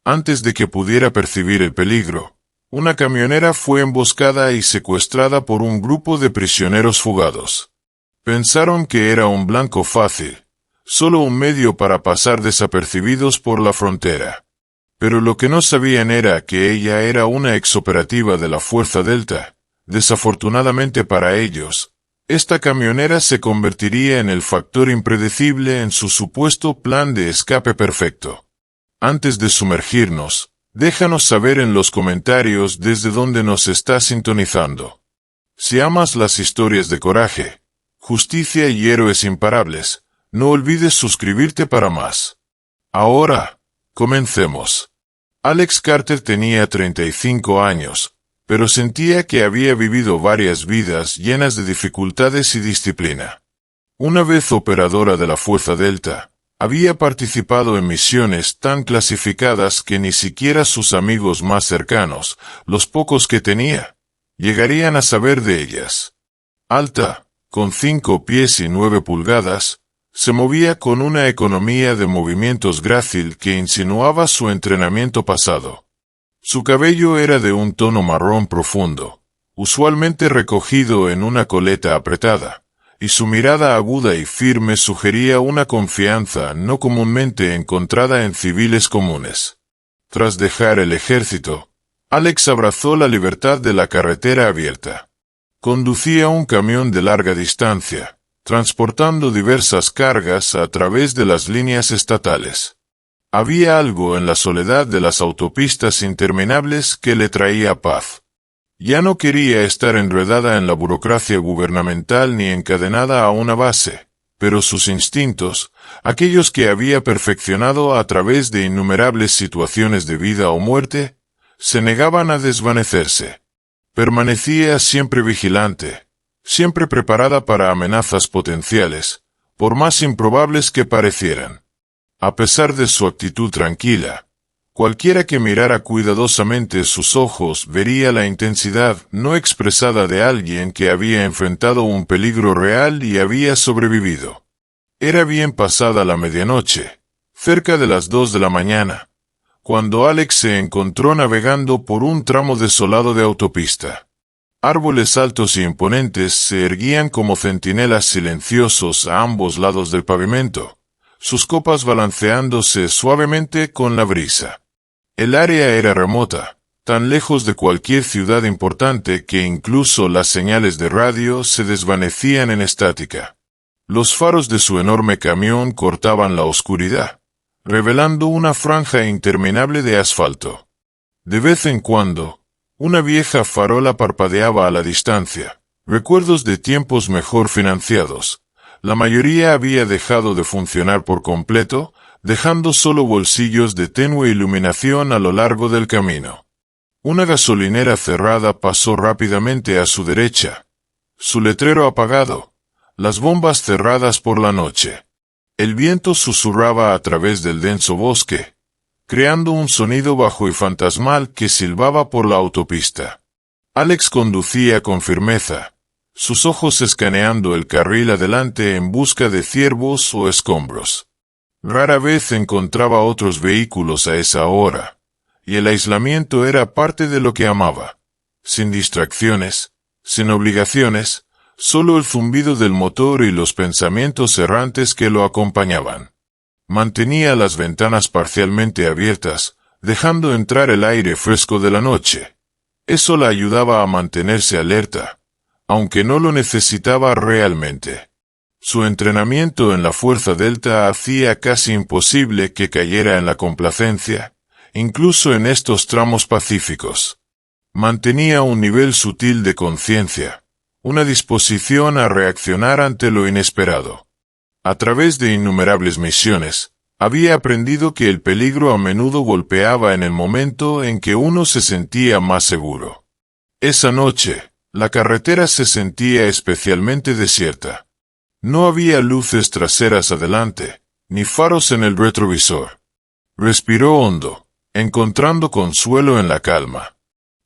Antes de que pudiera percibir el peligro, una camionera fue emboscada y secuestrada por un grupo de prisioneros fugados. Pensaron que era un blanco fácil, solo un medio para pasar desapercibidos por la frontera. Pero lo que no sabían era que ella era una exoperativa de la Fuerza Delta. Desafortunadamente para ellos, esta camionera se convertiría en el factor impredecible en su supuesto plan de escape perfecto. Antes de sumergirnos, déjanos saber en los comentarios desde dónde nos estás sintonizando. Si amas las historias de coraje, justicia y héroes imparables, no olvides suscribirte para más. Ahora, comencemos. Alex Carter tenía 35 años, pero sentía que había vivido varias vidas llenas de dificultades y disciplina. Una vez operadora de la Fuerza Delta, había participado en misiones tan clasificadas que ni siquiera sus amigos más cercanos, los pocos que tenía, llegarían a saber de ellas. Alta, con 5 pies y 9 pulgadas, se movía con una economía de movimientos grácil que insinuaba su entrenamiento pasado. Su cabello era de un tono marrón profundo, usualmente recogido en una coleta apretada, y su mirada aguda y firme sugería una confianza no comúnmente encontrada en civiles comunes. Tras dejar el ejército, Alex abrazó la libertad de la carretera abierta. Conducía un camión de larga distancia, transportando diversas cargas a través de las líneas estatales. Había algo en la soledad de las autopistas interminables que le traía paz. Ya no quería estar enredada en la burocracia gubernamental ni encadenada a una base, pero sus instintos, aquellos que había perfeccionado a través de innumerables situaciones de vida o muerte, se negaban a desvanecerse. Permanecía siempre vigilante, siempre preparada para amenazas potenciales, por más improbables que parecieran. A pesar de su actitud tranquila, cualquiera que mirara cuidadosamente sus ojos vería la intensidad no expresada de alguien que había enfrentado un peligro real y había sobrevivido. Era bien pasada la medianoche, cerca de las 2 de la mañana, cuando Alex se encontró navegando por un tramo desolado de autopista. Árboles altos e imponentes se erguían como centinelas silenciosos a ambos lados del pavimento, sus copas balanceándose suavemente con la brisa. El área era remota, tan lejos de cualquier ciudad importante que incluso las señales de radio se desvanecían en estática. Los faros de su enorme camión cortaban la oscuridad, revelando una franja interminable de asfalto. De vez en cuando, una vieja farola parpadeaba a la distancia, recuerdos de tiempos mejor financiados. La mayoría había dejado de funcionar por completo, dejando solo bolsillos de tenue iluminación a lo largo del camino. Una gasolinera cerrada pasó rápidamente a su derecha. Su letrero apagado, las bombas cerradas por la noche. El viento susurraba a través del denso bosque, creando un sonido bajo y fantasmal que silbaba por la autopista. Alex conducía con firmeza, sus ojos escaneando el carril adelante en busca de ciervos o escombros. Rara vez encontraba otros vehículos a esa hora, y el aislamiento era parte de lo que amaba. Sin distracciones, sin obligaciones, solo el zumbido del motor y los pensamientos errantes que lo acompañaban. Mantenía las ventanas parcialmente abiertas, dejando entrar el aire fresco de la noche. Eso la ayudaba a mantenerse alerta, aunque no lo necesitaba realmente. Su entrenamiento en la Fuerza Delta hacía casi imposible que cayera en la complacencia, incluso en estos tramos pacíficos. Mantenía un nivel sutil de conciencia, una disposición a reaccionar ante lo inesperado. A través de innumerables misiones, había aprendido que el peligro a menudo golpeaba en el momento en que uno se sentía más seguro. Esa noche, la carretera se sentía especialmente desierta. No había luces traseras adelante, ni faros en el retrovisor. Respiró hondo, encontrando consuelo en la calma.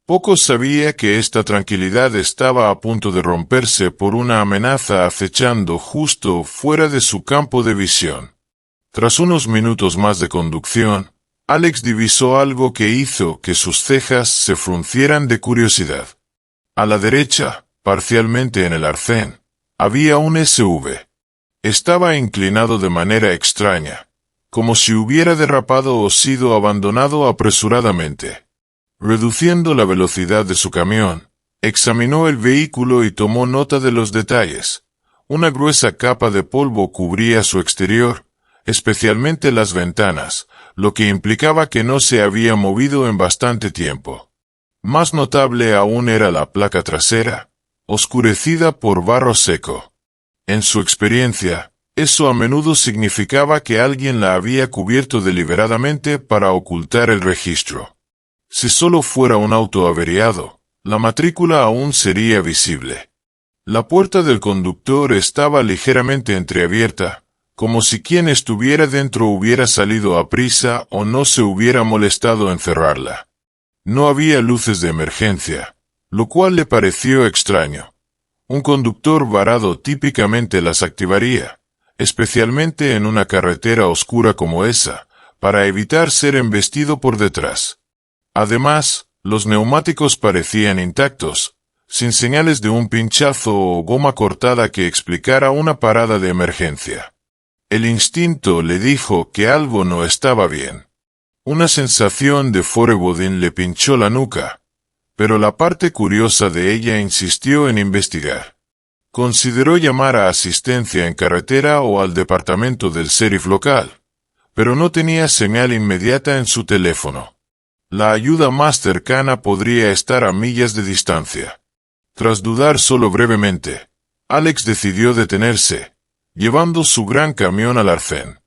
Poco sabía que esta tranquilidad estaba a punto de romperse por una amenaza acechando justo fuera de su campo de visión. Tras unos minutos más de conducción, Alex divisó algo que hizo que sus cejas se fruncieran de curiosidad. A la derecha, parcialmente en el arcén, había un SV. Estaba inclinado de manera extraña, como si hubiera derrapado o sido abandonado apresuradamente. Reduciendo la velocidad de su camión, examinó el vehículo y tomó nota de los detalles. Una gruesa capa de polvo cubría su exterior, especialmente las ventanas, lo que implicaba que no se había movido en bastante tiempo. Más notable aún era la placa trasera, oscurecida por barro seco. En su experiencia, eso a menudo significaba que alguien la había cubierto deliberadamente para ocultar el registro. Si solo fuera un auto averiado, la matrícula aún sería visible. La puerta del conductor estaba ligeramente entreabierta, como si quien estuviera dentro hubiera salido a prisa o no se hubiera molestado en cerrarla. No había luces de emergencia, lo cual le pareció extraño. Un conductor varado típicamente las activaría, especialmente en una carretera oscura como esa, para evitar ser embestido por detrás. Además, los neumáticos parecían intactos, sin señales de un pinchazo o goma cortada que explicara una parada de emergencia. El instinto le dijo que algo no estaba bien. Una sensación de foreboding le pinchó la nuca, pero la parte curiosa de ella insistió en investigar. Consideró llamar a asistencia en carretera o al departamento del sheriff local, pero no tenía señal inmediata en su teléfono. La ayuda más cercana podría estar a millas de distancia. Tras dudar solo brevemente, Alex decidió detenerse, llevando su gran camión al arcén.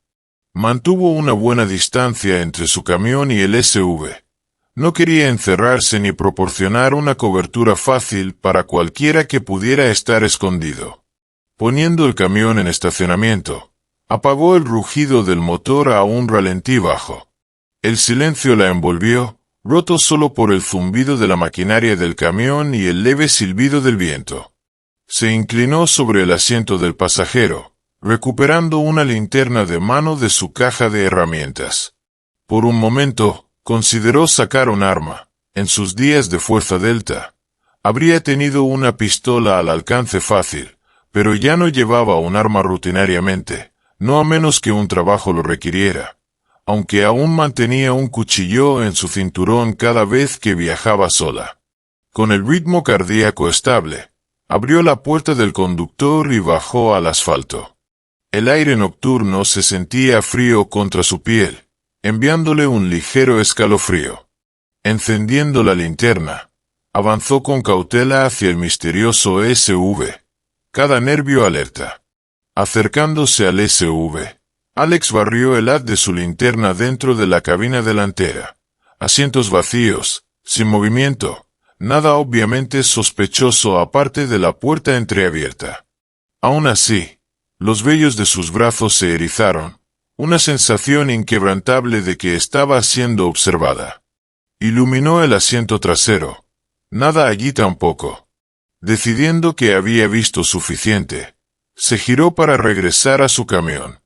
Mantuvo una buena distancia entre su camión y el SV. No quería encerrarse ni proporcionar una cobertura fácil para cualquiera que pudiera estar escondido. Poniendo el camión en estacionamiento, apagó el rugido del motor a un ralentí bajo. El silencio la envolvió, roto solo por el zumbido de la maquinaria del camión y el leve silbido del viento. Se inclinó sobre el asiento del pasajero, recuperando una linterna de mano de su caja de herramientas. Por un momento, consideró sacar un arma. En sus días de Fuerza Delta, habría tenido una pistola al alcance fácil, pero ya no llevaba un arma rutinariamente, no a menos que un trabajo lo requiriera, aunque aún mantenía un cuchillo en su cinturón cada vez que viajaba sola. Con el ritmo cardíaco estable, abrió la puerta del conductor y bajó al asfalto. El aire nocturno se sentía frío contra su piel, enviándole un ligero escalofrío. Encendiendo la linterna, avanzó con cautela hacia el misterioso SV, cada nervio alerta. Acercándose al SV, Alex barrió el haz de su linterna dentro de la cabina delantera. Asientos vacíos, sin movimiento, nada obviamente sospechoso aparte de la puerta entreabierta. Aún así, los vellos de sus brazos se erizaron, una sensación inquebrantable de que estaba siendo observada. Iluminó el asiento trasero. Nada allí tampoco. Decidiendo que había visto suficiente, se giró para regresar a su camión.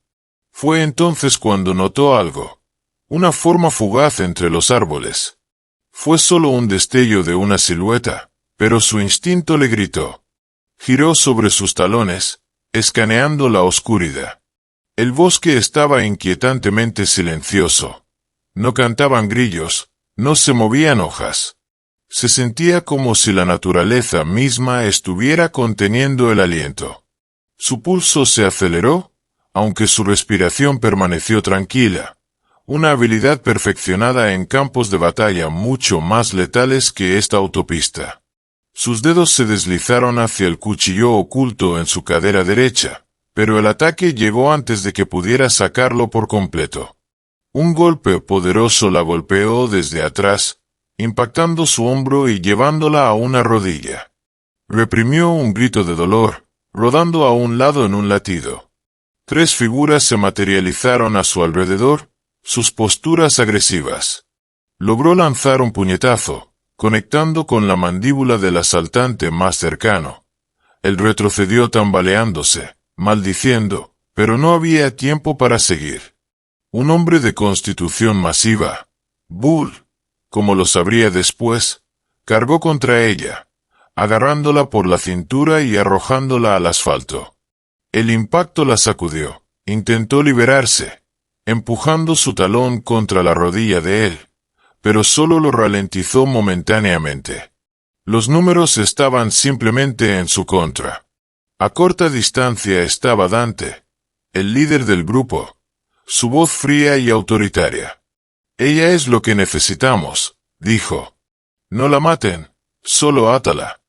Fue entonces cuando notó algo. Una forma fugaz entre los árboles. Fue solo un destello de una silueta, pero su instinto le gritó. Giró sobre sus talones, escaneando la oscuridad. El bosque estaba inquietantemente silencioso. No cantaban grillos, no se movían hojas. Se sentía como si la naturaleza misma estuviera conteniendo el aliento. Su pulso se aceleró, aunque su respiración permaneció tranquila, una habilidad perfeccionada en campos de batalla mucho más letales que esta autopista. Sus dedos se deslizaron hacia el cuchillo oculto en su cadera derecha, pero el ataque llegó antes de que pudiera sacarlo por completo. Un golpe poderoso la golpeó desde atrás, impactando su hombro y llevándola a una rodilla. Reprimió un grito de dolor, rodando a un lado en un latido. 3 figuras se materializaron a su alrededor, sus posturas agresivas. Logró lanzar un puñetazo, conectando con la mandíbula del asaltante más cercano. Él retrocedió tambaleándose, maldiciendo, pero no había tiempo para seguir. Un hombre de constitución masiva, Bull, como lo sabría después, cargó contra ella, agarrándola por la cintura y arrojándola al asfalto. El impacto la sacudió. Intentó liberarse, empujando su talón contra la rodilla de él, pero solo lo ralentizó momentáneamente. Los números estaban simplemente en su contra. A corta distancia estaba Dante, el líder del grupo, su voz fría y autoritaria. «Ella es lo que necesitamos», dijo. «No la maten, solo átala».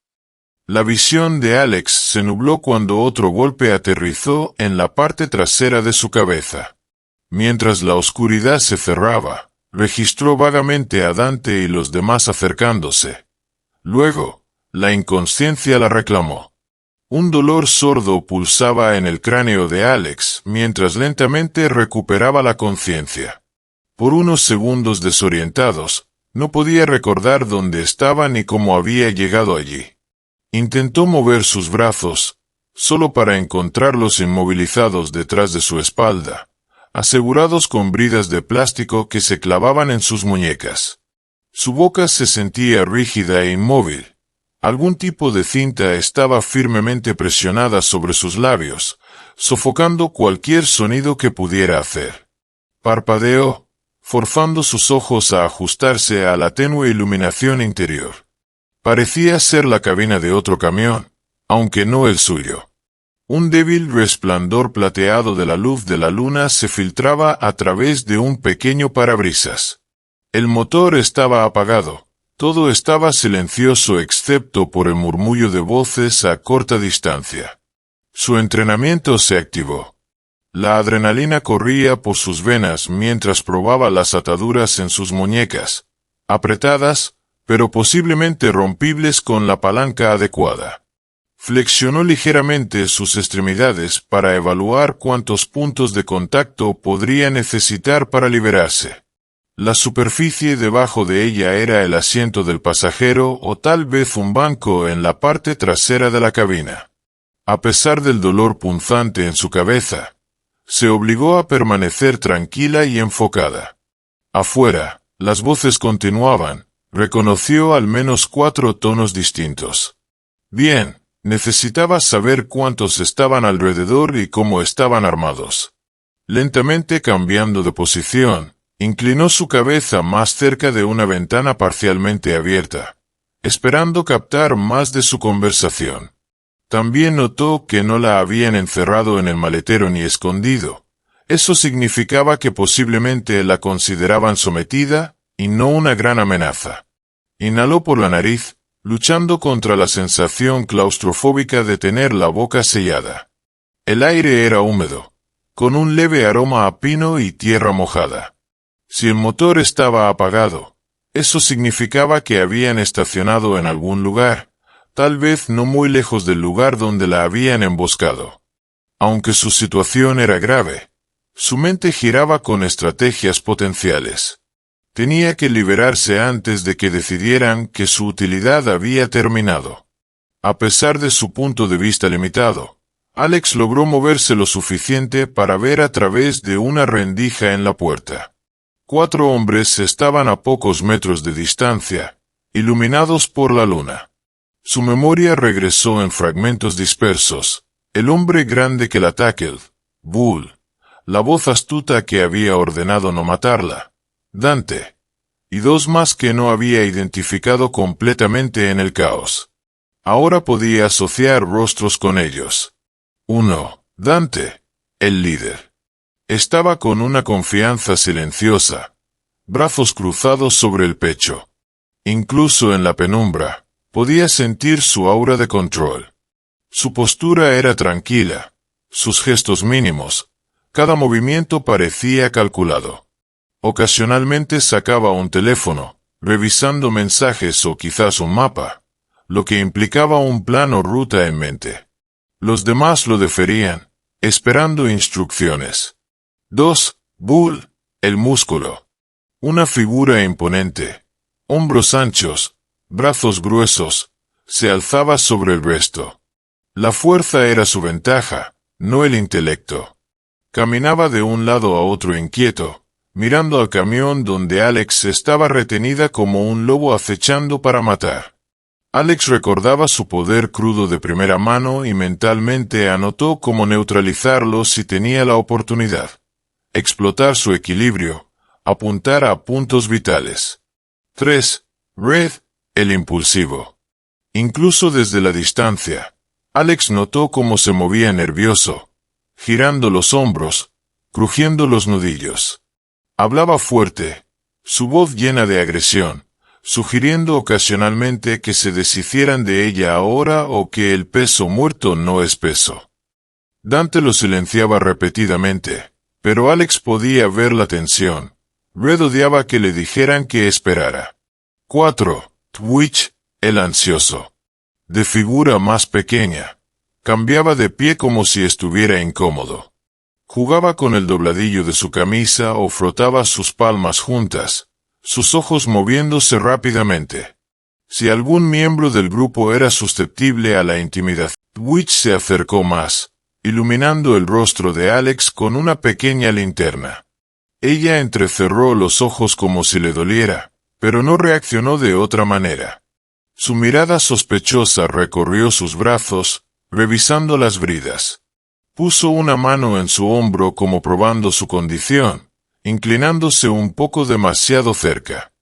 La visión de Alex se nubló cuando otro golpe aterrizó en la parte trasera de su cabeza. Mientras la oscuridad se cerraba, registró vagamente a Dante y los demás acercándose. Luego, la inconsciencia la reclamó. Un dolor sordo pulsaba en el cráneo de Alex mientras lentamente recuperaba la conciencia. Por unos segundos desorientados, no podía recordar dónde estaba ni cómo había llegado allí. Intentó mover sus brazos, solo para encontrarlos inmovilizados detrás de su espalda, asegurados con bridas de plástico que se clavaban en sus muñecas. Su boca se sentía rígida e inmóvil. Algún tipo de cinta estaba firmemente presionada sobre sus labios, sofocando cualquier sonido que pudiera hacer. Parpadeó, forzando sus ojos a ajustarse a la tenue iluminación interior. Parecía ser la cabina de otro camión, aunque no el suyo. Un débil resplandor plateado de la luz de la luna se filtraba a través de un pequeño parabrisas. El motor estaba apagado. Todo estaba silencioso excepto por el murmullo de voces a corta distancia. Su entrenamiento se activó. La adrenalina corría por sus venas mientras probaba las ataduras en sus muñecas, apretadas, pero posiblemente rompibles con la palanca adecuada. Flexionó ligeramente sus extremidades para evaluar cuántos puntos de contacto podría necesitar para liberarse. La superficie debajo de ella era el asiento del pasajero o tal vez un banco en la parte trasera de la cabina. A pesar del dolor punzante en su cabeza, se obligó a permanecer tranquila y enfocada. Afuera, las voces continuaban. Reconoció al menos 4 tonos distintos. Bien, necesitaba saber cuántos estaban alrededor y cómo estaban armados. Lentamente cambiando de posición, inclinó su cabeza más cerca de una ventana parcialmente abierta, esperando captar más de su conversación. También notó que no la habían encerrado en el maletero ni escondido. Eso significaba que posiblemente la consideraban sometida y no una gran amenaza. Inhaló por la nariz, luchando contra la sensación claustrofóbica de tener la boca sellada. El aire era húmedo, con un leve aroma a pino y tierra mojada. Si el motor estaba apagado, eso significaba que habían estacionado en algún lugar, tal vez no muy lejos del lugar donde la habían emboscado. Aunque su situación era grave, su mente giraba con estrategias potenciales. Tenía que liberarse antes de que decidieran que su utilidad había terminado. A pesar de su punto de vista limitado, Alex logró moverse lo suficiente para ver a través de una rendija en la puerta. 4 hombres estaban a pocos metros de distancia, iluminados por la luna. Su memoria regresó en fragmentos dispersos. El hombre grande que la tackled, Bull, la voz astuta que había ordenado no matarla, Dante, y 2 más que no había identificado completamente en el caos. Ahora podía asociar rostros con ellos. 1. Dante, el líder. Estaba con una confianza silenciosa, brazos cruzados sobre el pecho. Incluso en la penumbra, podía sentir su aura de control. Su postura era tranquila, sus gestos mínimos, cada movimiento parecía calculado. Ocasionalmente sacaba un teléfono, revisando mensajes o quizás un mapa, lo que implicaba un plan o ruta en mente. Los demás lo deferían, esperando instrucciones. 2. Bull, el músculo. Una figura imponente, hombros anchos, brazos gruesos, se alzaba sobre el resto. La fuerza era su ventaja, no el intelecto. Caminaba de un lado a otro inquieto, mirando al camión donde Alex estaba retenida como un lobo acechando para matar. Alex recordaba su poder crudo de primera mano y mentalmente anotó cómo neutralizarlo si tenía la oportunidad. Explotar su equilibrio, apuntar a puntos vitales. 3. Red, el impulsivo. Incluso desde la distancia, Alex notó cómo se movía nervioso, girando los hombros, crujiendo los nudillos. Hablaba fuerte, su voz llena de agresión, sugiriendo ocasionalmente que se deshicieran de ella ahora o que el peso muerto no es peso. Dante lo silenciaba repetidamente, pero Alex podía ver la tensión. Red odiaba que le dijeran que esperara. 4. Twitch, el ansioso. De figura más pequeña, cambiaba de pie como si estuviera incómodo. Jugaba con el dobladillo de su camisa o frotaba sus palmas juntas, sus ojos moviéndose rápidamente. Si algún miembro del grupo era susceptible a la intimidación, Twitch se acercó más, iluminando el rostro de Alex con una pequeña linterna. Ella entrecerró los ojos como si le doliera, pero no reaccionó de otra manera. Su mirada sospechosa recorrió sus brazos, revisando las bridas. Puso una mano en su hombro como probando su condición, inclinándose un poco demasiado cerca.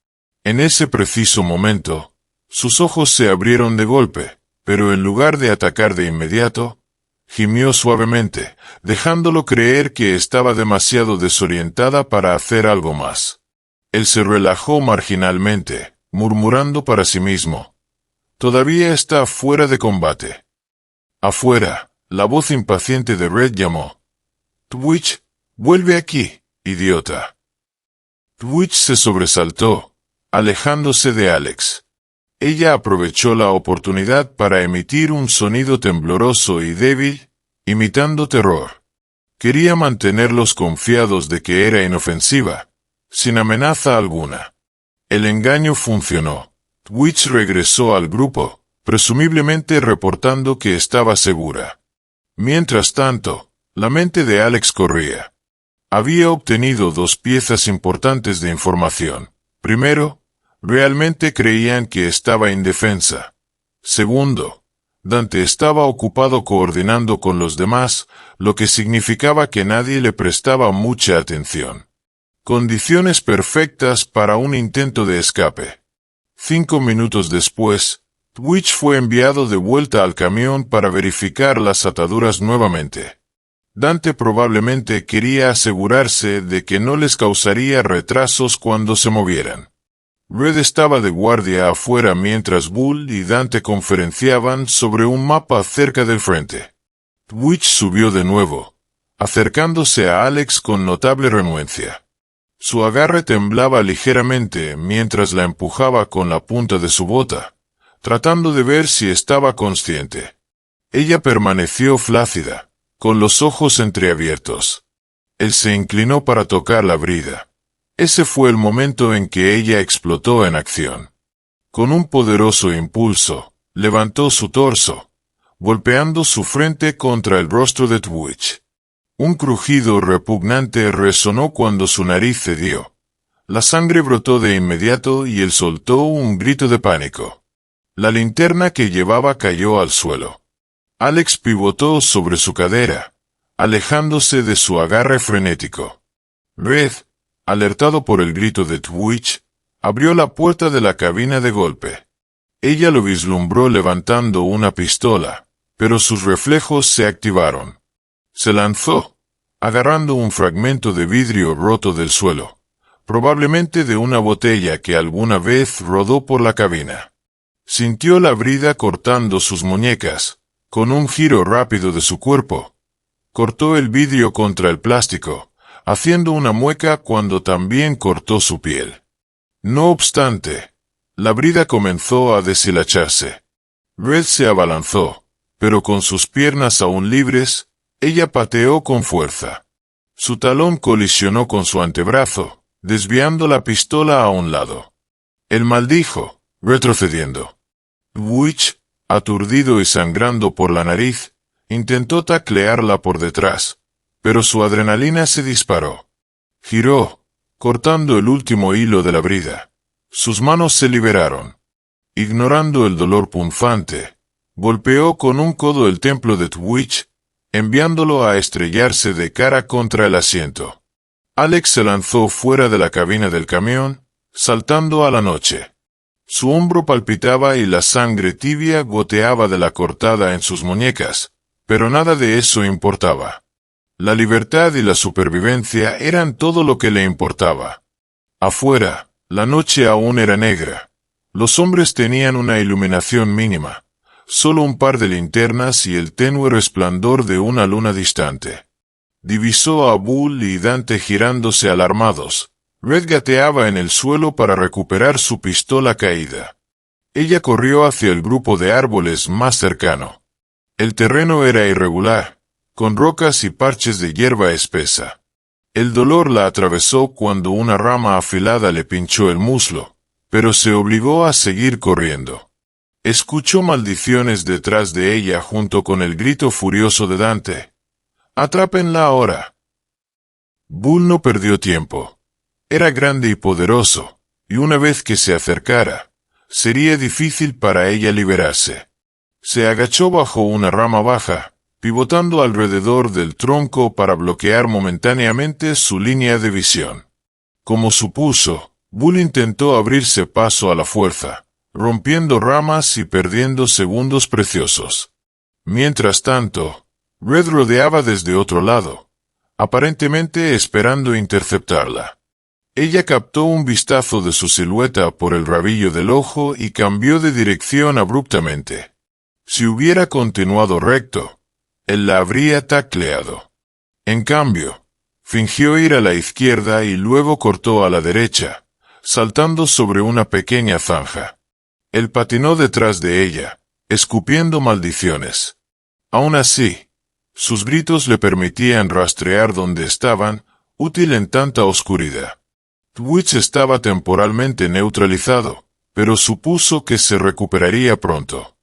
En ese preciso momento, sus ojos se abrieron de golpe, pero en lugar de atacar de inmediato, gimió suavemente, dejándolo creer que estaba demasiado desorientada para hacer algo más. Él se relajó marginalmente, murmurando para sí mismo: «Todavía está fuera de combate». Afuera, la voz impaciente de Red llamó: «Twitch, vuelve aquí, idiota». Twitch se sobresaltó, alejándose de Alex. Ella aprovechó la oportunidad para emitir un sonido tembloroso y débil, imitando terror. Quería mantenerlos confiados de que era inofensiva, sin amenaza alguna. El engaño funcionó. Twitch regresó al grupo, presumiblemente reportando que estaba segura. Mientras tanto, la mente de Alex corría. Había obtenido 2 piezas importantes de información. Primero, realmente creían que estaba indefensa. Segundo, Dante estaba ocupado coordinando con los demás, lo que significaba que nadie le prestaba mucha atención. Condiciones perfectas para un intento de escape. 5 minutos después, Twitch fue enviado de vuelta al camión para verificar las ataduras nuevamente. Dante probablemente quería asegurarse de que no les causaría retrasos cuando se movieran. Red estaba de guardia afuera mientras Bull y Dante conferenciaban sobre un mapa cerca del frente. Twitch subió de nuevo, acercándose a Alex con notable renuencia. Su agarre temblaba ligeramente mientras la empujaba con la punta de su bota, tratando de ver si estaba consciente. Ella permaneció flácida, con los ojos entreabiertos. Él se inclinó para tocar la brida. Ese fue el momento en que ella explotó en acción. Con un poderoso impulso, levantó su torso, golpeando su frente contra el rostro de Twitch. Un crujido repugnante resonó cuando su nariz cedió. La sangre brotó de inmediato y él soltó un grito de pánico. La linterna que llevaba cayó al suelo. Alex pivotó sobre su cadera, alejándose de su agarre frenético. Red, alertado por el grito de Twitch, abrió la puerta de la cabina de golpe. Ella lo vislumbró levantando una pistola, pero sus reflejos se activaron. Se lanzó, agarrando un fragmento de vidrio roto del suelo, probablemente de una botella que alguna vez rodó por la cabina. Sintió la brida cortando sus muñecas. Con un giro rápido de su cuerpo, cortó el vidrio contra el plástico, haciendo una mueca cuando también cortó su piel. No obstante, la brida comenzó a deshilacharse. Red se abalanzó, pero con sus piernas aún libres, ella pateó con fuerza. Su talón colisionó con su antebrazo, desviando la pistola a un lado. Él maldijo, retrocediendo. Twitch, aturdido y sangrando por la nariz, intentó taclearla por detrás, pero su adrenalina se disparó. Giró, cortando el último hilo de la brida. Sus manos se liberaron. Ignorando el dolor punzante, golpeó con un codo el templo de Twitch, enviándolo a estrellarse de cara contra el asiento. Alex se lanzó fuera de la cabina del camión, saltando a la noche. Su hombro palpitaba y la sangre tibia goteaba de la cortada en sus muñecas, pero nada de eso importaba. La libertad y la supervivencia eran todo lo que le importaba. Afuera, la noche aún era negra. Los hombres tenían una iluminación mínima, solo un par de linternas y el tenue resplandor de una luna distante. Divisó a Bull y Dante girándose alarmados. Red gateaba en el suelo para recuperar su pistola caída. Ella corrió hacia el grupo de árboles más cercano. El terreno era irregular, con rocas y parches de hierba espesa. El dolor la atravesó cuando una rama afilada le pinchó el muslo, pero se obligó a seguir corriendo. Escuchó maldiciones detrás de ella junto con el grito furioso de Dante. ¡Atrápenla ahora! Bull no perdió tiempo. Era grande y poderoso, y una vez que se acercara, sería difícil para ella liberarse. Se agachó bajo una rama baja, pivotando alrededor del tronco para bloquear momentáneamente su línea de visión. Como supuso, Bull intentó abrirse paso a la fuerza, rompiendo ramas y perdiendo segundos preciosos. Mientras tanto, Red rodeaba desde otro lado, aparentemente esperando interceptarla. Ella captó un vistazo de su silueta por el rabillo del ojo y cambió de dirección abruptamente. Si hubiera continuado recto, él la habría tacleado. En cambio, fingió ir a la izquierda y luego cortó a la derecha, saltando sobre una pequeña zanja. Él patinó detrás de ella, escupiendo maldiciones. Aún así, sus gritos le permitían rastrear dónde estaban, útil en tanta oscuridad. Twitch estaba temporalmente neutralizado, pero supuso que se recuperaría pronto.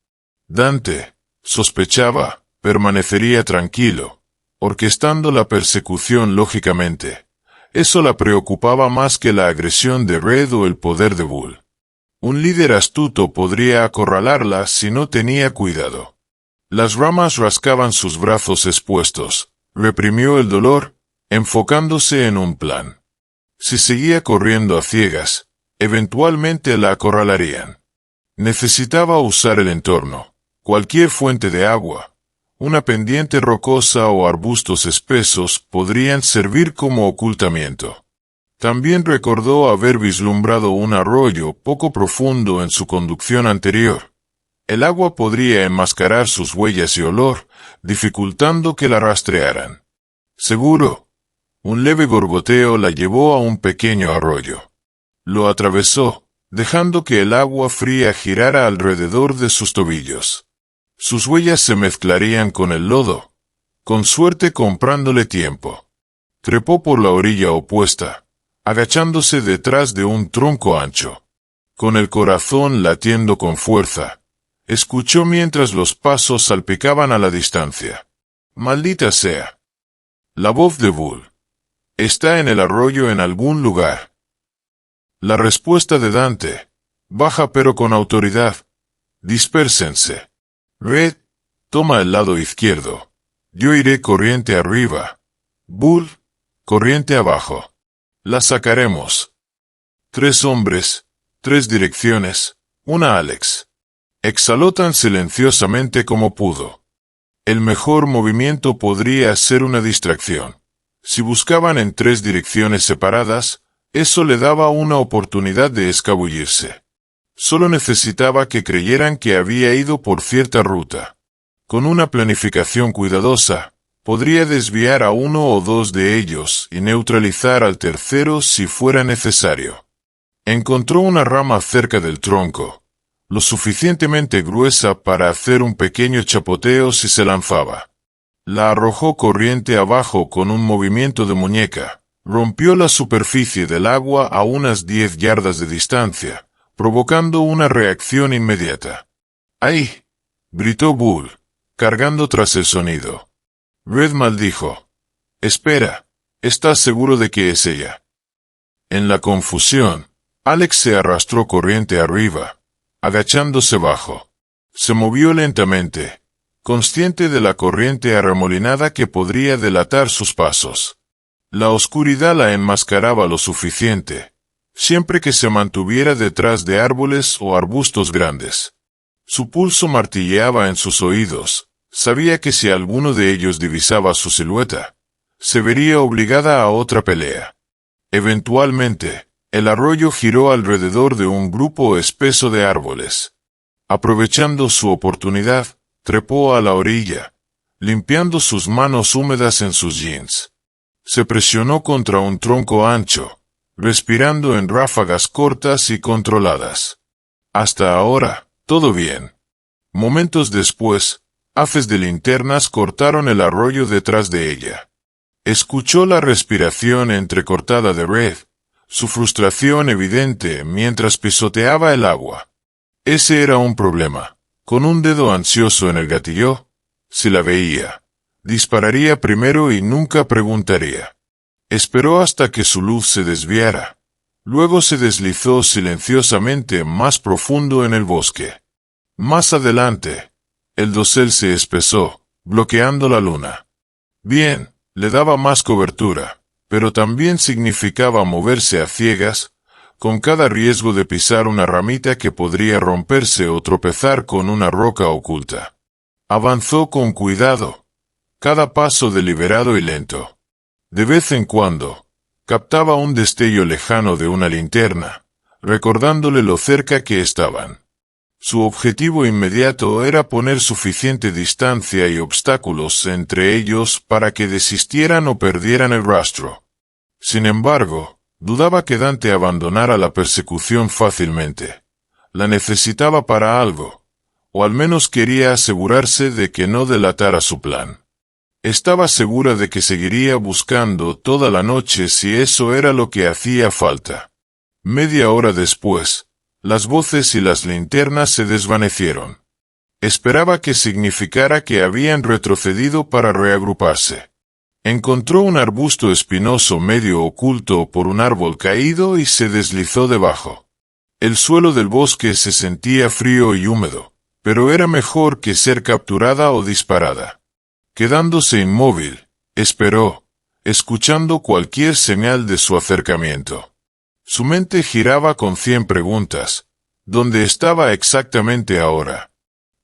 Dante, sospechaba, permanecería tranquilo, orquestando la persecución lógicamente. Eso la preocupaba más que la agresión de Red o el poder de Bull. Un líder astuto podría acorralarla si no tenía cuidado. Las ramas rascaban sus brazos expuestos. Reprimió el dolor, enfocándose en un plan. Si seguía corriendo a ciegas, eventualmente la acorralarían. Necesitaba usar el entorno, cualquier fuente de agua, una pendiente rocosa o arbustos espesos podrían servir como ocultamiento. También recordó haber vislumbrado un arroyo poco profundo en su conducción anterior. El agua podría enmascarar sus huellas y olor, dificultando que la rastrearan. Seguro, un leve gorgoteo la llevó a un pequeño arroyo. Lo atravesó, dejando que el agua fría girara alrededor de sus tobillos. Sus huellas se mezclarían con el lodo, con suerte comprándole tiempo. Trepó por la orilla opuesta, agachándose detrás de un tronco ancho. Con el corazón latiendo con fuerza, escuchó mientras los pasos salpicaban a la distancia. «Maldita sea». La voz de Bull. «Está en el arroyo en algún lugar». La respuesta de Dante. «Baja pero con autoridad. Dispérsense. Red, toma el lado izquierdo. Yo iré corriente arriba. Bull, corriente abajo. La sacaremos». 3 hombres, 3 direcciones, una Alex. Exhaló tan silenciosamente como pudo. El mejor movimiento podría ser una distracción. Si buscaban en 3 direcciones separadas, eso le daba una oportunidad de escabullirse. Solo necesitaba que creyeran que había ido por cierta ruta. Con una planificación cuidadosa, podría desviar a 1 o 2 de ellos y neutralizar al tercero si fuera necesario. Encontró una rama cerca del tronco, lo suficientemente gruesa para hacer un pequeño chapoteo si se lanzaba. La arrojó corriente abajo con un movimiento de muñeca, rompió la superficie del agua a unas 10 yardas de distancia, provocando una reacción inmediata. «¡Ahí!», gritó Bull, cargando tras el sonido. Red maldijo. Espera, ¿estás seguro de que es ella? En la confusión, Alex se arrastró corriente arriba, agachándose bajo. Se movió lentamente, consciente de la corriente arremolinada que podría delatar sus pasos. La oscuridad la enmascaraba lo suficiente, siempre que se mantuviera detrás de árboles o arbustos grandes. Su pulso martilleaba en sus oídos. Sabía que si alguno de ellos divisaba su silueta, se vería obligada a otra pelea. Eventualmente, el arroyo giró alrededor de un grupo espeso de árboles. Aprovechando su oportunidad, trepó a la orilla, limpiando sus manos húmedas en sus jeans. Se presionó contra un tronco ancho, respirando en ráfagas cortas y controladas. Hasta ahora, todo bien. Momentos después, haces de linternas cortaron el arroyo detrás de ella. Escuchó la respiración entrecortada de Red, su frustración evidente mientras pisoteaba el agua. Ese era un problema. Con un dedo ansioso en el gatillo, si la veía, dispararía primero y nunca preguntaría. Esperó hasta que su luz se desviara. Luego se deslizó silenciosamente más profundo en el bosque. Más adelante, el dosel se espesó, bloqueando la luna. Bien, le daba más cobertura, pero también significaba moverse a ciegas, con cada riesgo de pisar una ramita que podría romperse o tropezar con una roca oculta. Avanzó con cuidado, cada paso deliberado y lento. De vez en cuando, captaba un destello lejano de una linterna, recordándole lo cerca que estaban. Su objetivo inmediato era poner suficiente distancia y obstáculos entre ellos para que desistieran o perdieran el rastro. Sin embargo, dudaba que Dante abandonara la persecución fácilmente. La necesitaba para algo, o al menos quería asegurarse de que no delatara su plan. Estaba segura de que seguiría buscando toda la noche si eso era lo que hacía falta. Media hora después, las voces y las linternas se desvanecieron. Esperaba que significara que habían retrocedido para reagruparse. Encontró un arbusto espinoso medio oculto por un árbol caído y se deslizó debajo. El suelo del bosque se sentía frío y húmedo, pero era mejor que ser capturada o disparada. Quedándose inmóvil, esperó, escuchando cualquier señal de su acercamiento. Su mente giraba con 100 preguntas. ¿Dónde estaba exactamente ahora?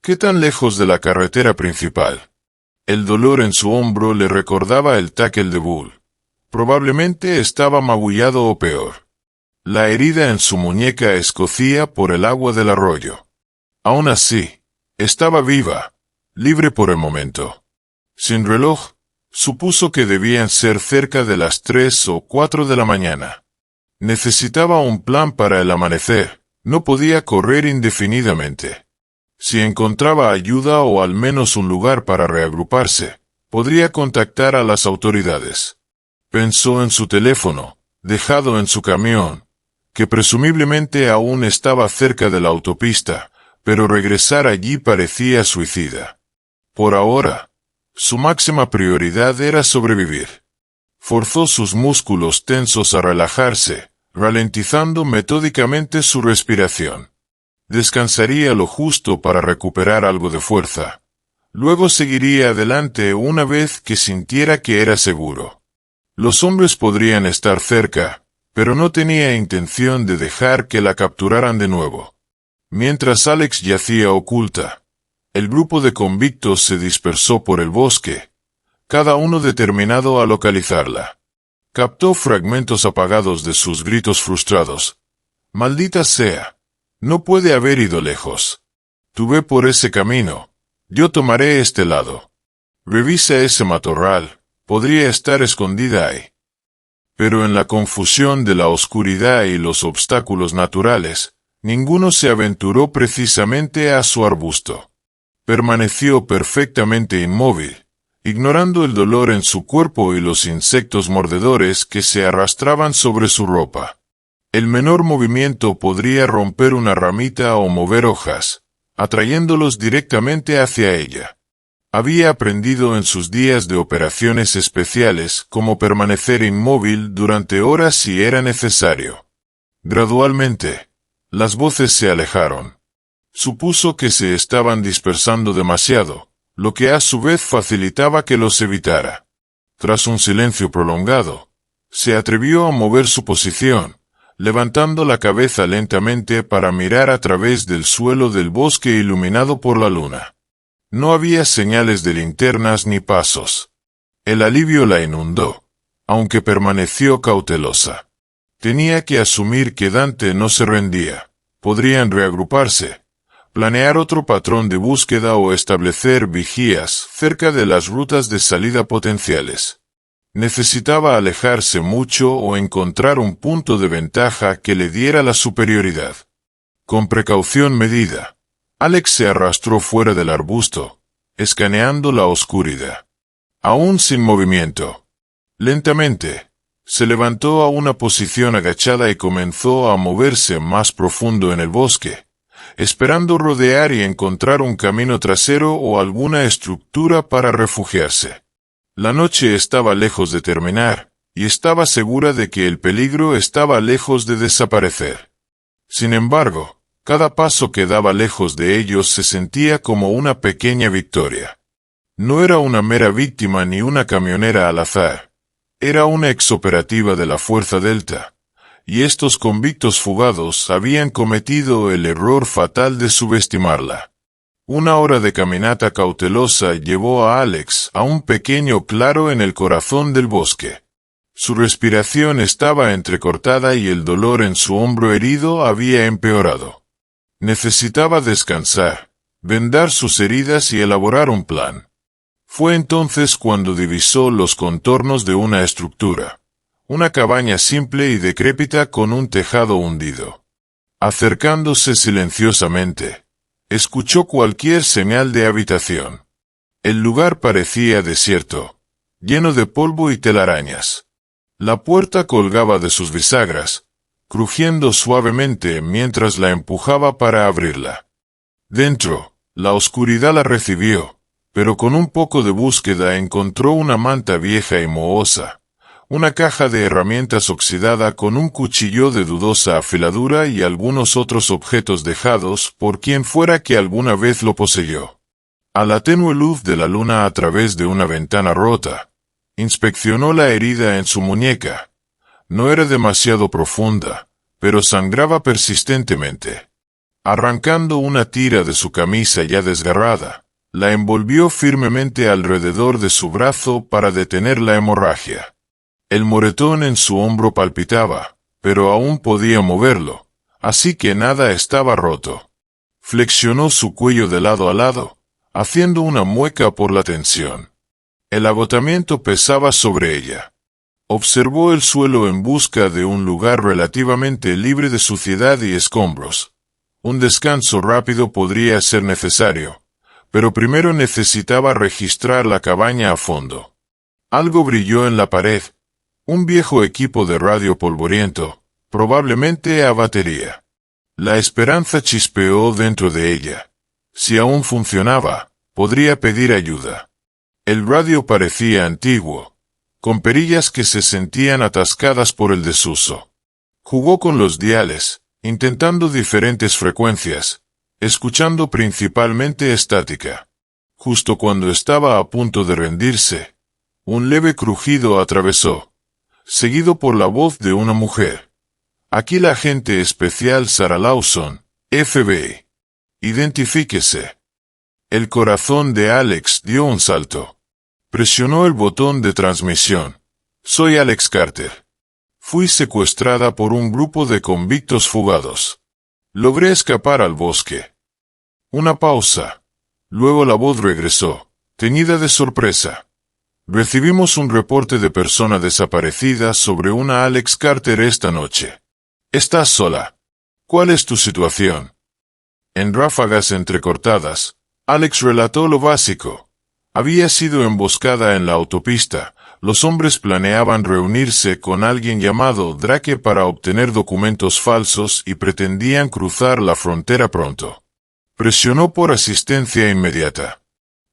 ¿Qué tan lejos de la carretera principal? El dolor en su hombro le recordaba el tackle de Bull. Probablemente estaba magullado o peor. La herida en su muñeca escocía por el agua del arroyo. Aún así, estaba viva, libre por el momento. Sin reloj, supuso que debían ser cerca de las 3 o 4 de la mañana. Necesitaba un plan para el amanecer, no podía correr indefinidamente. Si encontraba ayuda o al menos un lugar para reagruparse, podría contactar a las autoridades. Pensó en su teléfono, dejado en su camión, que presumiblemente aún estaba cerca de la autopista, pero regresar allí parecía suicida. Por ahora, su máxima prioridad era sobrevivir. Forzó sus músculos tensos a relajarse, ralentizando metódicamente su respiración. Descansaría lo justo para recuperar algo de fuerza. Luego seguiría adelante una vez que sintiera que era seguro. Los hombres podrían estar cerca, pero no tenía intención de dejar que la capturaran de nuevo. Mientras Alex yacía oculta, el grupo de convictos se dispersó por el bosque, cada uno determinado a localizarla. Captó fragmentos apagados de sus gritos frustrados. «Maldita sea, no puede haber ido lejos. Tú ve por ese camino, yo tomaré este lado. Revisa ese matorral, podría estar escondida ahí». Pero en la confusión de la oscuridad y los obstáculos naturales, ninguno se aventuró precisamente a su arbusto. Permaneció perfectamente inmóvil, ignorando el dolor en su cuerpo y los insectos mordedores que se arrastraban sobre su ropa. El menor movimiento podría romper una ramita o mover hojas, atrayéndolos directamente hacia ella. Había aprendido en sus días de operaciones especiales cómo permanecer inmóvil durante horas si era necesario. Gradualmente, las voces se alejaron. Supuso que se estaban dispersando demasiado, lo que a su vez facilitaba que los evitara. Tras un silencio prolongado, se atrevió a mover su posición, levantando la cabeza lentamente para mirar a través del suelo del bosque iluminado por la luna. No había señales de linternas ni pasos. El alivio la inundó, aunque permaneció cautelosa. Tenía que asumir que Dante no se rendía. Podrían reagruparse, planear otro patrón de búsqueda o establecer vigías cerca de las rutas de salida potenciales. Necesitaba alejarse mucho o encontrar un punto de ventaja que le diera la superioridad. Con precaución medida, Alex se arrastró fuera del arbusto, escaneando la oscuridad. Aún sin movimiento. Lentamente, se levantó a una posición agachada y comenzó a moverse más profundo en el bosque, esperando rodear y encontrar un camino trasero o alguna estructura para refugiarse. La noche estaba lejos de terminar, y estaba segura de que el peligro estaba lejos de desaparecer. Sin embargo, cada paso que daba lejos de ellos se sentía como una pequeña victoria. No era una mera víctima ni una camionera al azar. Era una exoperativa de la Fuerza Delta, y estos convictos fugados habían cometido el error fatal de subestimarla. Una hora de caminata cautelosa llevó a Alex a un pequeño claro en el corazón del bosque. Su respiración estaba entrecortada y el dolor en su hombro herido había empeorado. Necesitaba descansar, vendar sus heridas y elaborar un plan. Fue entonces cuando divisó los contornos de una estructura, una cabaña simple y decrépita con un tejado hundido. Acercándose silenciosamente, escuchó cualquier señal de habitación. El lugar parecía desierto, lleno de polvo y telarañas. La puerta colgaba de sus bisagras, crujiendo suavemente mientras la empujaba para abrirla. Dentro, la oscuridad la recibió, pero con un poco de búsqueda encontró una manta vieja y mohosa, una caja de herramientas oxidada con un cuchillo de dudosa afiladura y algunos otros objetos dejados por quien fuera que alguna vez lo poseyó. A la tenue luz de la luna a través de una ventana rota, inspeccionó la herida en su muñeca. No era demasiado profunda, pero sangraba persistentemente. Arrancando una tira de su camisa ya desgarrada, la envolvió firmemente alrededor de su brazo para detener la hemorragia. El moretón en su hombro palpitaba, pero aún podía moverlo, así que nada estaba roto. Flexionó su cuello de lado a lado, haciendo una mueca por la tensión. El agotamiento pesaba sobre ella. Observó el suelo en busca de un lugar relativamente libre de suciedad y escombros. Un descanso rápido podría ser necesario, pero primero necesitaba registrar la cabaña a fondo. Algo brilló en la pared. Un viejo equipo de radio polvoriento, probablemente a batería. La esperanza chispeó dentro de ella. Si aún funcionaba, podría pedir ayuda. El radio parecía antiguo, con perillas que se sentían atascadas por el desuso. Jugó con los diales, intentando diferentes frecuencias, escuchando principalmente estática. Justo cuando estaba a punto de rendirse, un leve crujido atravesó, seguido por la voz de una mujer. Aquí la agente especial Sarah Lawson, FBI. Identifíquese. El corazón de Alex dio un salto. Presionó el botón de transmisión. Soy Alex Carter. Fui secuestrada por un grupo de convictos fugados. Logré escapar al bosque. Una pausa. Luego la voz regresó, teñida de sorpresa. Recibimos un reporte de persona desaparecida sobre una Alex Carter esta noche. ¿Estás sola? ¿Cuál es tu situación? En ráfagas entrecortadas, Alex relató lo básico. Había sido emboscada en la autopista. Los hombres planeaban reunirse con alguien llamado Drake para obtener documentos falsos y pretendían cruzar la frontera pronto. Presionó por asistencia inmediata.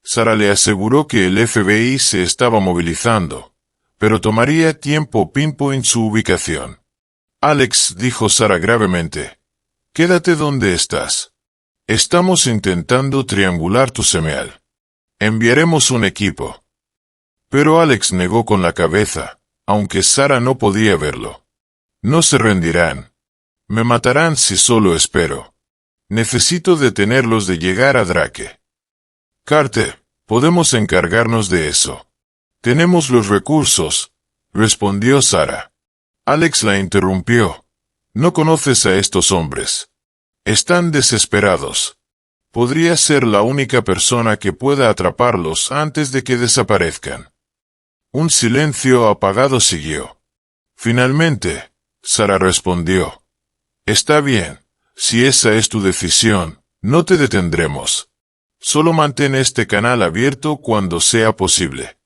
Sara le aseguró que el FBI se estaba movilizando, pero tomaría tiempo pinpoint su ubicación. Alex, dijo Sara gravemente, quédate donde estás. Estamos intentando triangular tu señal. Enviaremos un equipo. Pero Alex negó con la cabeza, aunque Sara no podía verlo. No se rendirán. Me matarán si solo espero. Necesito detenerlos de llegar a Drake. Carter, podemos encargarnos de eso. Tenemos los recursos, respondió Sara. Alex la interrumpió. No conoces a estos hombres. Están desesperados. Podría ser la única persona que pueda atraparlos antes de que desaparezcan. Un silencio apagado siguió. Finalmente, Sara respondió. Está bien, si esa es tu decisión, no te detendremos. Solo mantén este canal abierto cuando sea posible.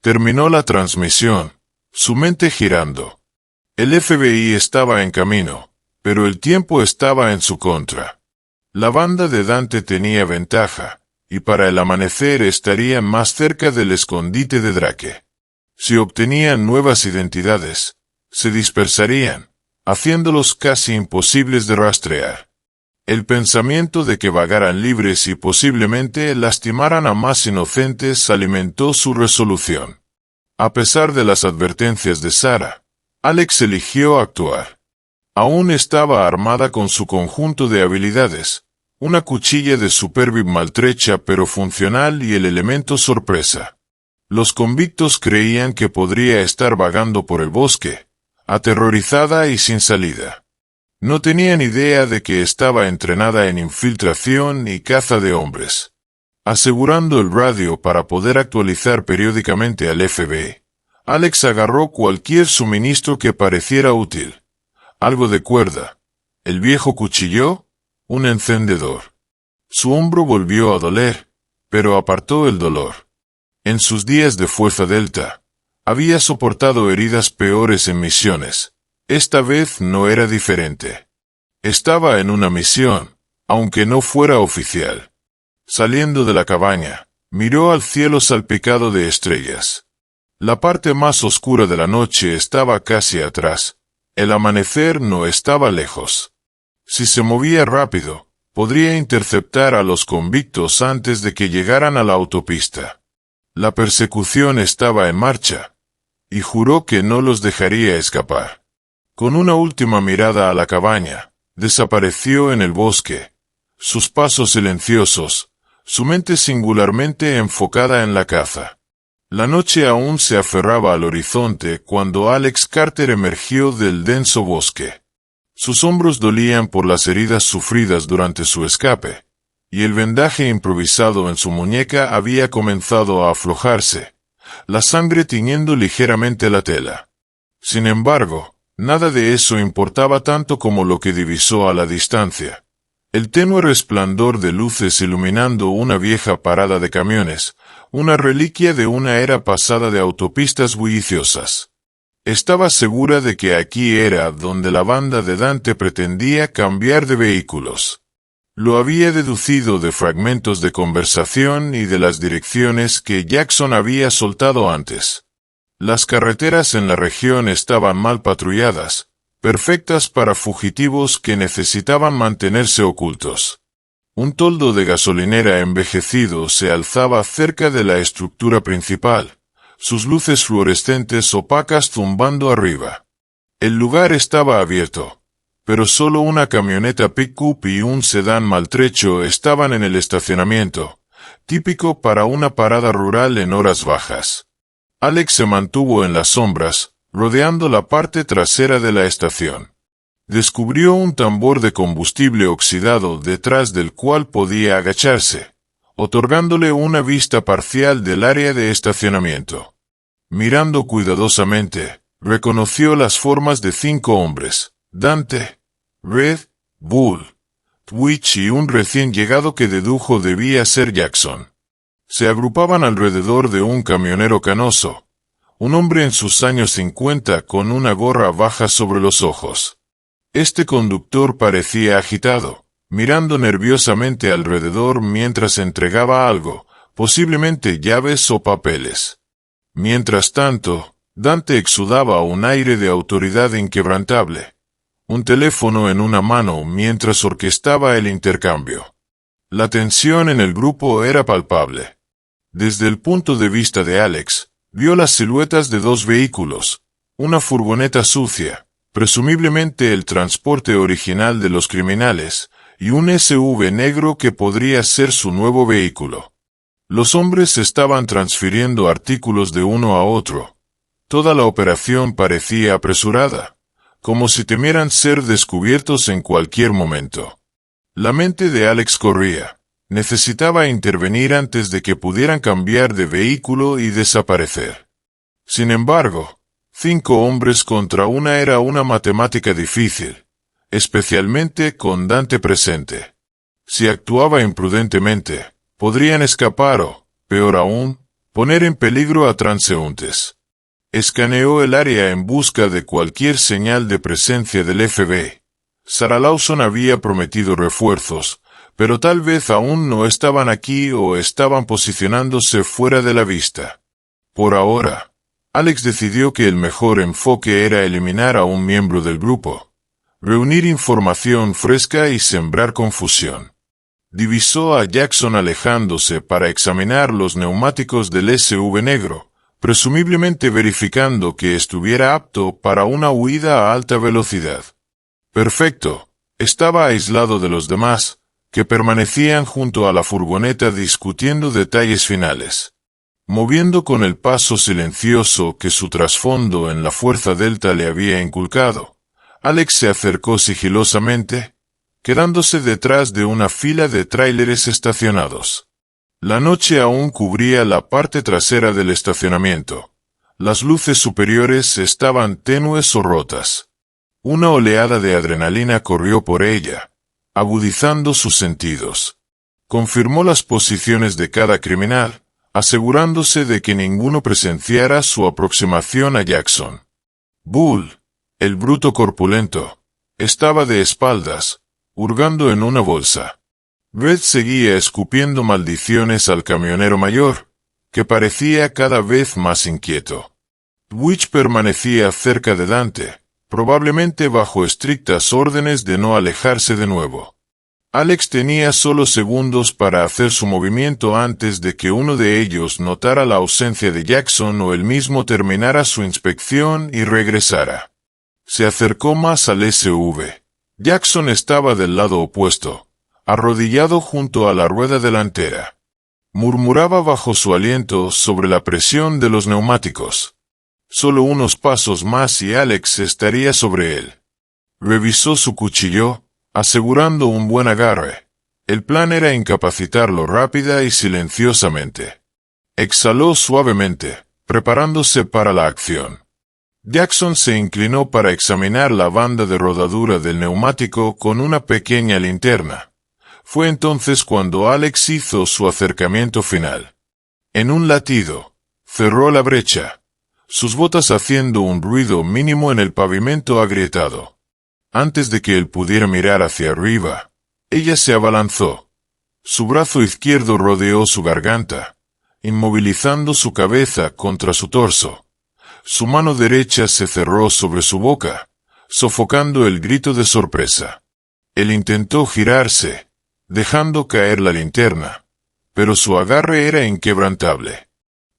Terminó la transmisión, su mente girando. El FBI estaba en camino, pero el tiempo estaba en su contra. La banda de Dante tenía ventaja, y para el amanecer estarían más cerca del escondite de Drake. Si obtenían nuevas identidades, se dispersarían, haciéndolos casi imposibles de rastrear. El pensamiento de que vagaran libres y posiblemente lastimaran a más inocentes alimentó su resolución. A pesar de las advertencias de Sara, Alex eligió actuar. Aún estaba armada con su conjunto de habilidades, una cuchilla de superviv maltrecha pero funcional y el elemento sorpresa. Los convictos creían que podría estar vagando por el bosque, aterrorizada y sin salida. No tenían idea de que estaba entrenada en infiltración y caza de hombres. Asegurando el radio para poder actualizar periódicamente al FBI, Alex agarró cualquier suministro que pareciera útil. Algo de cuerda, el viejo cuchillo, un encendedor. Su hombro volvió a doler, pero apartó el dolor. En sus días de Fuerza Delta, había soportado heridas peores en misiones. Esta vez no era diferente. Estaba en una misión, aunque no fuera oficial. Saliendo de la cabaña, miró al cielo salpicado de estrellas. La parte más oscura de la noche estaba casi atrás. El amanecer no estaba lejos. Si se movía rápido, podría interceptar a los convictos antes de que llegaran a la autopista. La persecución estaba en marcha, y juró que no los dejaría escapar. Con una última mirada a la cabaña, desapareció en el bosque, sus pasos silenciosos, su mente singularmente enfocada en la caza. La noche aún se aferraba al horizonte cuando Alex Carter emergió del denso bosque. Sus hombros dolían por las heridas sufridas durante su escape, y el vendaje improvisado en su muñeca había comenzado a aflojarse, la sangre tiñendo ligeramente la tela. Sin embargo, nada de eso importaba tanto como lo que divisó a la distancia. El tenue resplandor de luces iluminando una vieja parada de camiones, una reliquia de una era pasada de autopistas bulliciosas. Estaba segura de que aquí era donde la banda de Dante pretendía cambiar de vehículos. Lo había deducido de fragmentos de conversación y de las direcciones que Jackson había soltado antes. Las carreteras en la región estaban mal patrulladas, perfectas para fugitivos que necesitaban mantenerse ocultos. Un toldo de gasolinera envejecido se alzaba cerca de la estructura principal, sus luces fluorescentes opacas zumbando arriba. El lugar estaba abierto, pero solo una camioneta pick-up y un sedán maltrecho estaban en el estacionamiento, típico para una parada rural en horas bajas. Alex se mantuvo en las sombras, rodeando la parte trasera de la estación. Descubrió un tambor de combustible oxidado detrás del cual podía agacharse, otorgándole una vista parcial del área de estacionamiento. Mirando cuidadosamente, reconoció las formas de 5 hombres: Dante, Red Bull, Twitch y un recién llegado que dedujo debía ser Jackson. Se agrupaban alrededor de un camionero canoso, un hombre en sus años 50 con una gorra baja sobre los ojos. Este conductor parecía agitado, mirando nerviosamente alrededor mientras entregaba algo, posiblemente llaves o papeles. Mientras tanto, Dante exudaba un aire de autoridad inquebrantable, un teléfono en una mano mientras orquestaba el intercambio. La tensión en el grupo era palpable. Desde el punto de vista de Alex, vio las siluetas de dos vehículos, una furgoneta sucia, presumiblemente el transporte original de los criminales, y un SUV negro que podría ser su nuevo vehículo. Los hombres estaban transfiriendo artículos de uno a otro. Toda la operación parecía apresurada, como si temieran ser descubiertos en cualquier momento. La mente de Alex corría. Necesitaba intervenir antes de que pudieran cambiar de vehículo y desaparecer. Sin embargo, 5 hombres contra una era una matemática difícil, especialmente con Dante presente. Si actuaba imprudentemente, podrían escapar o, peor aún, poner en peligro a transeúntes. Escaneó el área en busca de cualquier señal de presencia del FBI. Sarah Lawson había prometido refuerzos, pero tal vez aún no estaban aquí o estaban posicionándose fuera de la vista. Por ahora, Alex decidió que el mejor enfoque era eliminar a un miembro del grupo, reunir información fresca y sembrar confusión. Divisó a Jackson alejándose para examinar los neumáticos del SUV negro, presumiblemente verificando que estuviera apto para una huida a alta velocidad. Perfecto. Estaba aislado de los demás, que permanecían junto a la furgoneta discutiendo detalles finales. Moviendo con el paso silencioso que su trasfondo en la Fuerza Delta le había inculcado, Alex se acercó sigilosamente, quedándose detrás de una fila de tráileres estacionados. La noche aún cubría la parte trasera del estacionamiento. Las luces superiores estaban tenues o rotas. Una oleada de adrenalina corrió por ella, agudizando sus sentidos. Confirmó las posiciones de cada criminal, asegurándose de que ninguno presenciara su aproximación a Jackson. Bull, el bruto corpulento, estaba de espaldas, hurgando en una bolsa. Red seguía escupiendo maldiciones al camionero mayor, que parecía cada vez más inquieto. Witch permanecía cerca de Dante, probablemente bajo estrictas órdenes de no alejarse de nuevo. Alex tenía solo segundos para hacer su movimiento antes de que uno de ellos notara la ausencia de Jackson o él mismo terminara su inspección y regresara. Se acercó más al SUV. Jackson estaba del lado opuesto, arrodillado junto a la rueda delantera. Murmuraba bajo su aliento sobre la presión de los neumáticos. Solo unos pasos más y Alex estaría sobre él. Revisó su cuchillo, asegurando un buen agarre. El plan era incapacitarlo rápida y silenciosamente. Exhaló suavemente, preparándose para la acción. Jackson se inclinó para examinar la banda de rodadura del neumático con una pequeña linterna. Fue entonces cuando Alex hizo su acercamiento final. En un latido, cerró la brecha, sus botas haciendo un ruido mínimo en el pavimento agrietado. Antes de que él pudiera mirar hacia arriba, ella se abalanzó. Su brazo izquierdo rodeó su garganta, inmovilizando su cabeza contra su torso. Su mano derecha se cerró sobre su boca, sofocando el grito de sorpresa. Él intentó girarse, dejando caer la linterna, pero su agarre era inquebrantable.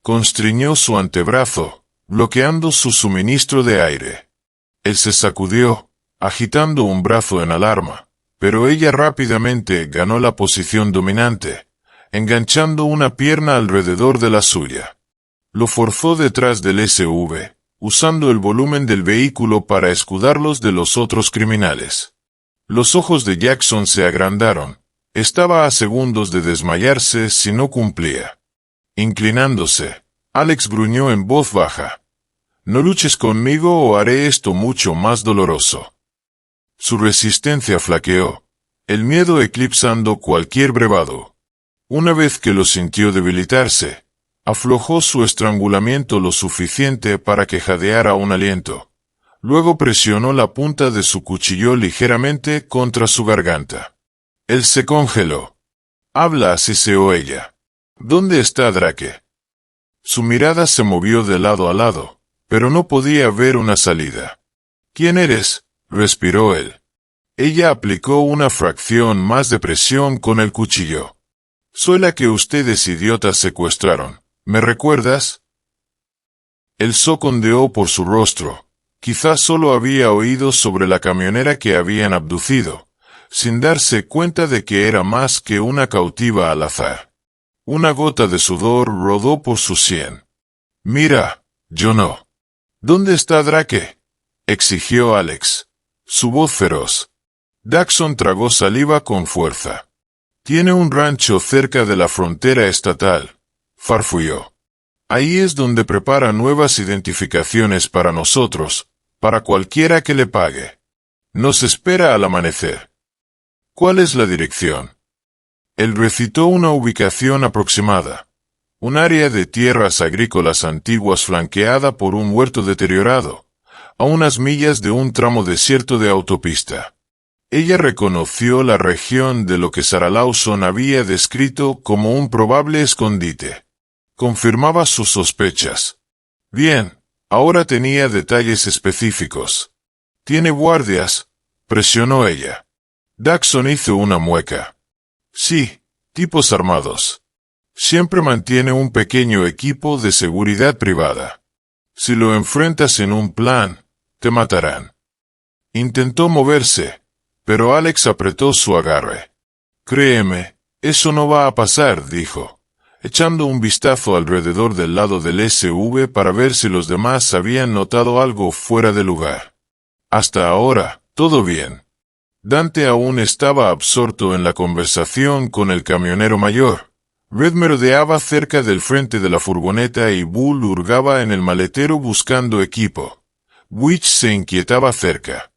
Constriñó su antebrazo, bloqueando su suministro de aire. Él se sacudió, agitando un brazo en alarma, pero ella rápidamente ganó la posición dominante, enganchando una pierna alrededor de la suya. Lo forzó detrás del SUV, usando el volumen del vehículo para escudarlos de los otros criminales. Los ojos de Jackson se agrandaron. Estaba a segundos de desmayarse si no cumplía. Inclinándose, Alex gruñó en voz baja. «No luches conmigo o haré esto mucho más doloroso». Su resistencia flaqueó, el miedo eclipsando cualquier brevado. Una vez que lo sintió debilitarse, aflojó su estrangulamiento lo suficiente para que jadeara un aliento. Luego presionó la punta de su cuchillo ligeramente contra su garganta. Él se congeló. «Habla», asiseó ella. ¿Dónde está Drake? Su mirada se movió de lado a lado, pero no podía ver una salida. ¿Quién eres?, respiró él. Ella aplicó una fracción más de presión con el cuchillo. Soy la que ustedes idiotas secuestraron. ¿Me recuerdas? El shock ondeó por su rostro. Quizás solo había oído sobre la camionera que habían abducido, sin darse cuenta de que era más que una cautiva al azar. Una gota de sudor rodó por su sien. Mira, yo no. ¿Dónde está Drake?, exigió Alex, su voz feroz. Daxon tragó saliva con fuerza. Tiene un rancho cerca de la frontera estatal, farfulló. Ahí es donde prepara nuevas identificaciones para nosotros, para cualquiera que le pague. Nos espera al amanecer. ¿Cuál es la dirección? Él recitó una ubicación aproximada. Un área de tierras agrícolas antiguas flanqueada por un huerto deteriorado, a unas millas de un tramo desierto de autopista. Ella reconoció la región de lo que Sarah Lawson había descrito como un probable escondite. Confirmaba sus sospechas. Bien, ahora tenía detalles específicos. ¿Tiene guardias?, presionó ella. Daxon hizo una mueca. Sí, tipos armados. Siempre mantiene un pequeño equipo de seguridad privada. Si lo enfrentas en un plan, te matarán. Intentó moverse, pero Alex apretó su agarre. Créeme, eso no va a pasar, dijo, echando un vistazo alrededor del lado del SUV para ver si los demás habían notado algo fuera de lugar. Hasta ahora, todo bien. Dante aún estaba absorto en la conversación con el camionero mayor. Red merodeaba cerca del frente de la furgoneta y Bull hurgaba en el maletero buscando equipo. Witch se inquietaba cerca.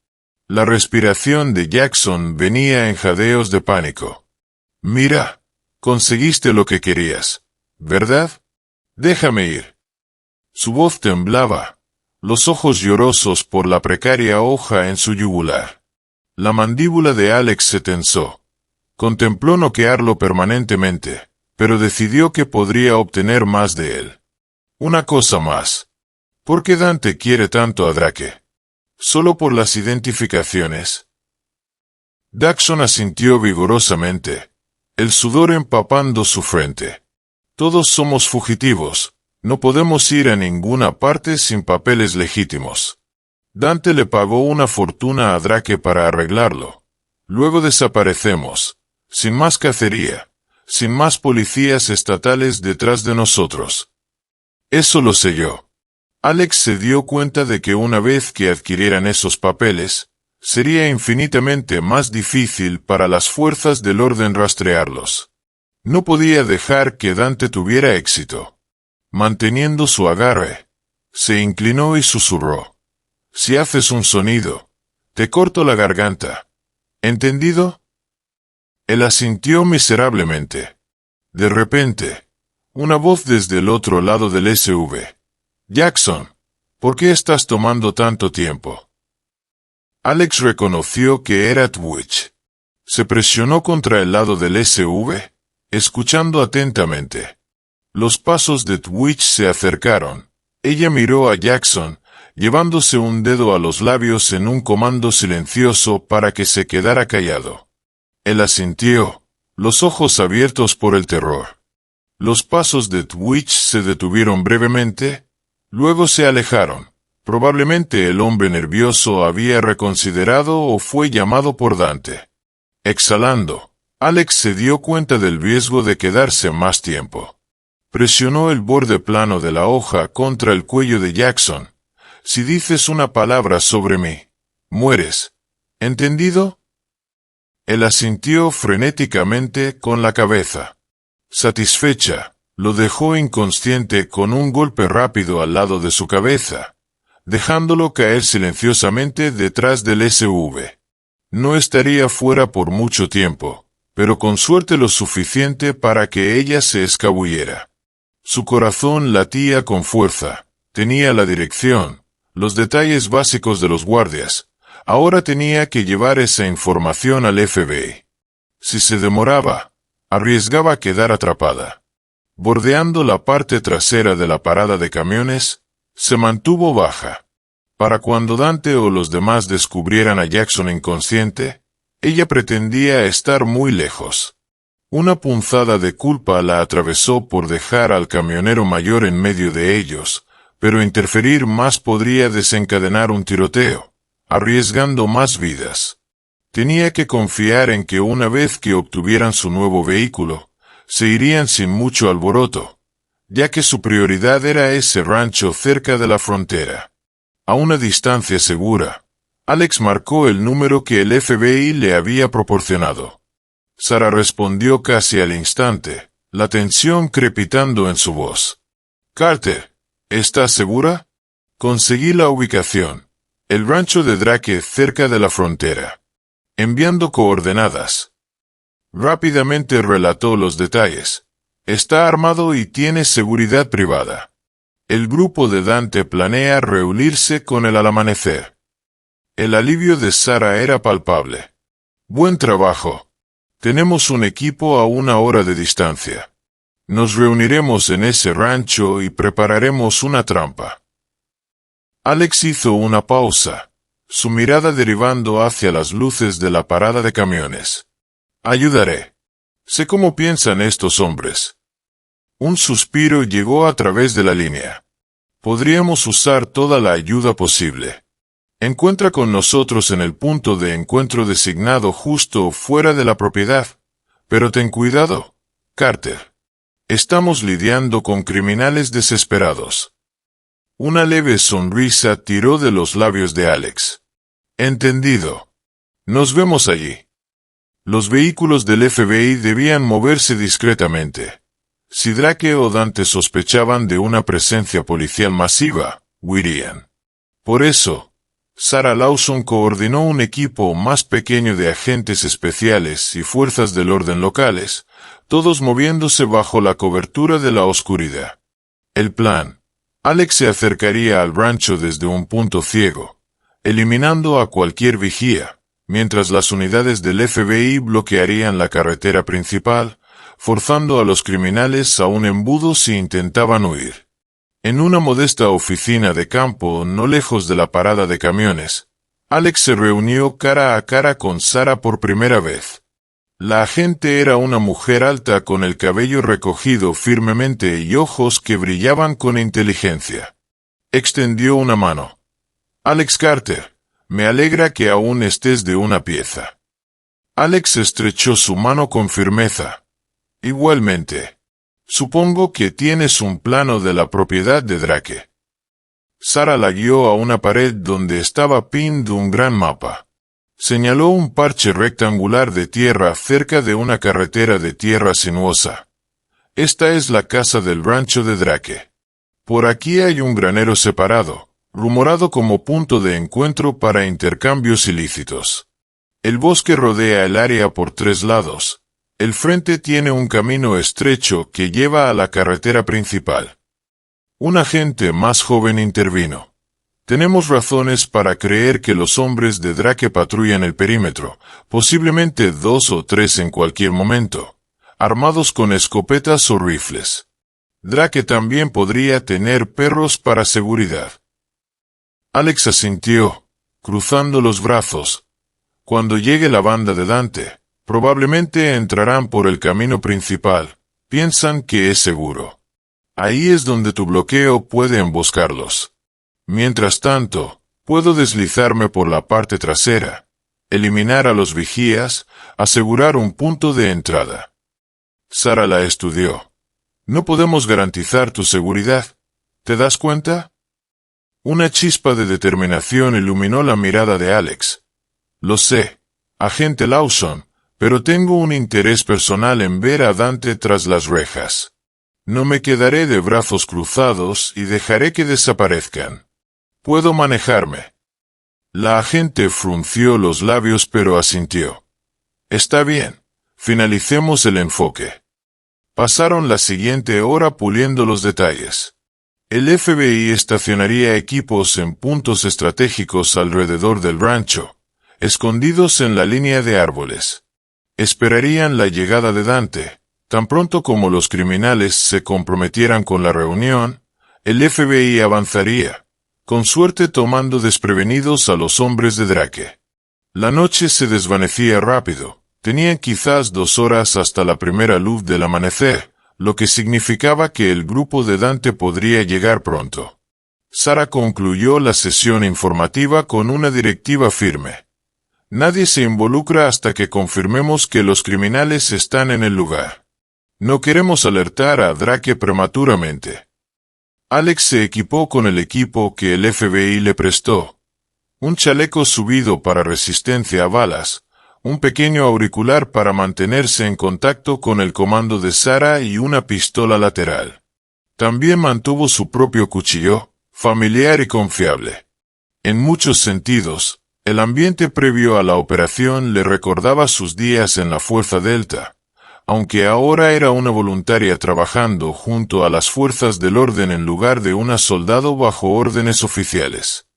La respiración de Jackson venía en jadeos de pánico. Mira, conseguiste lo que querías, ¿verdad? Déjame ir. Su voz temblaba, los ojos llorosos por la precaria hoja en su yugular. La mandíbula de Alex se tensó. Contempló noquearlo permanentemente, pero decidió que podría obtener más de él. Una cosa más. ¿Por qué Dante quiere tanto a Drake? ¿Solo por las identificaciones? Daxon asintió vigorosamente, el sudor empapando su frente. Todos somos fugitivos, no podemos ir a ninguna parte sin papeles legítimos. Dante le pagó una fortuna a Drake para arreglarlo. Luego desaparecemos, sin más cacería, sin más policías estatales detrás de nosotros. Eso lo sé yo. Alex se dio cuenta de que una vez que adquirieran esos papeles, sería infinitamente más difícil para las fuerzas del orden rastrearlos. No podía dejar que Dante tuviera éxito. Manteniendo su agarre, se inclinó y susurró. Si haces un sonido, te corto la garganta. ¿Entendido? Él asintió miserablemente. De repente, una voz desde el otro lado del SUV. Jackson, ¿por qué estás tomando tanto tiempo? Alex reconoció que era Twitch. Se presionó contra el lado del SUV, escuchando atentamente. Los pasos de Twitch se acercaron. Ella miró a Jackson, llevándose un dedo a los labios en un comando silencioso para que se quedara callado. Él asintió, los ojos abiertos por el terror. Los pasos de Twitch se detuvieron brevemente, luego se alejaron. Probablemente el hombre nervioso había reconsiderado o fue llamado por Dante. Exhalando, Alex se dio cuenta del riesgo de quedarse más tiempo. Presionó el borde plano de la hoja contra el cuello de Jackson. Si dices una palabra sobre mí, mueres. ¿Entendido? Él asintió frenéticamente con la cabeza. Satisfecha, lo dejó inconsciente con un golpe rápido al lado de su cabeza, dejándolo caer silenciosamente detrás del SUV. No estaría fuera por mucho tiempo, pero con suerte lo suficiente para que ella se escabullera. Su corazón latía con fuerza, tenía la dirección, los detalles básicos de los guardias. Ahora tenía que llevar esa información al FBI. Si se demoraba, arriesgaba quedar atrapada. bordeando la parte trasera de la parada de camiones, se mantuvo baja. Para cuando Dante o los demás descubrieran a Jackson inconsciente, ella pretendía estar muy lejos. Una punzada de culpa la atravesó por dejar al camionero mayor en medio de ellos, pero interferir más podría desencadenar un tiroteo, arriesgando más vidas. Tenía que confiar en que una vez que obtuvieran su nuevo vehículo, se irían sin mucho alboroto, ya que su prioridad era ese rancho cerca de la frontera. A una distancia segura, Alex marcó el número que el FBI le había proporcionado. Sara respondió casi al instante, la tensión crepitando en su voz. «Carter, ¿estás segura?» Conseguí la ubicación. El rancho de Drake cerca de la frontera. Enviando coordenadas. Rápidamente relató los detalles. Está armado y tiene seguridad privada. El grupo de Dante planea reunirse con él al amanecer. El alivio de Sara era palpable. Buen trabajo. Tenemos un equipo a 1 hora de distancia. Nos reuniremos en ese rancho y prepararemos una trampa. Alex hizo una pausa, su mirada derivando hacia las luces de la parada de camiones. Ayudaré. Sé cómo piensan estos hombres. Un suspiro llegó a través de la línea. Podríamos usar toda la ayuda posible. Encuentra con nosotros en el punto de encuentro designado justo fuera de la propiedad. Pero ten cuidado, Carter. Estamos lidiando con criminales desesperados. Una leve sonrisa tiró de los labios de Alex. Entendido. Nos vemos allí. Los vehículos del FBI debían moverse discretamente. Si Drake o Dante sospechaban de una presencia policial masiva, huirían. Por eso, Sarah Lawson coordinó un equipo más pequeño de agentes especiales y fuerzas del orden locales, todos moviéndose bajo la cobertura de la oscuridad. El plan. Alex se acercaría al rancho desde un punto ciego, eliminando a cualquier vigía, mientras las unidades del FBI bloquearían la carretera principal, forzando a los criminales a un embudo si intentaban huir. En una modesta oficina de campo no lejos de la parada de camiones, Alex se reunió cara a cara con Sara por primera vez. La agente era una mujer alta con el cabello recogido firmemente y ojos que brillaban con inteligencia. Extendió una mano. «Alex Carter, me alegra que aún estés de una pieza». Alex estrechó su mano con firmeza. «Igualmente. Supongo que tienes un plano de la propiedad de Drake». Sara la guió a una pared donde estaba pinnado un gran mapa. Señaló un parche rectangular de tierra cerca de una carretera de tierra sinuosa. «Esta es la casa del rancho de Drake. Por aquí hay un granero separado, rumorado como punto de encuentro para intercambios ilícitos. El bosque rodea el área por 3 lados. El frente tiene un camino estrecho que lleva a la carretera principal». Un agente más joven intervino. «Tenemos razones para creer que los hombres de Drake patrullan el perímetro, posiblemente 2 o 3 en cualquier momento, armados con escopetas o rifles. Drake también podría tener perros para seguridad». Alex asintió, cruzando los brazos. «Cuando llegue la banda de Dante, probablemente entrarán por el camino principal. Piensan que es seguro. Ahí es donde tu bloqueo puede emboscarlos. Mientras tanto, puedo deslizarme por la parte trasera, eliminar a los vigías, asegurar un punto de entrada». Sara la estudió. «No podemos garantizar tu seguridad. ¿Te das cuenta?» Una chispa de determinación iluminó la mirada de Alex. «Lo sé, agente Lawson, pero tengo un interés personal en ver a Dante tras las rejas. No me quedaré de brazos cruzados y dejaré que desaparezcan. Puedo manejarme». La agente frunció los labios pero asintió. «Está bien, finalicemos el enfoque». Pasaron la siguiente hora puliendo los detalles. El FBI estacionaría equipos en puntos estratégicos alrededor del rancho, escondidos en la línea de árboles. Esperarían la llegada de Dante, Tan pronto como los criminales se comprometieran con la reunión, el FBI avanzaría, con suerte tomando desprevenidos a los hombres de Drake. La noche se desvanecía rápido. Tenían quizás 2 horas hasta la primera luz del amanecer, lo que significaba que el grupo de Dante podría llegar pronto. Sarah concluyó la sesión informativa con una directiva firme. Nadie se involucra hasta que confirmemos que los criminales están en el lugar. No queremos alertar a Drake prematuramente. Alex se equipó con el equipo que el FBI le prestó. Un chaleco subido para resistencia a balas, un pequeño auricular para mantenerse en contacto con el comando de Sarah y una pistola lateral. También mantuvo su propio cuchillo, familiar y confiable. En muchos sentidos, el ambiente previo a la operación le recordaba sus días en la Fuerza Delta, aunque ahora era una voluntaria trabajando junto a las fuerzas del orden en lugar de una soldado bajo órdenes oficiales.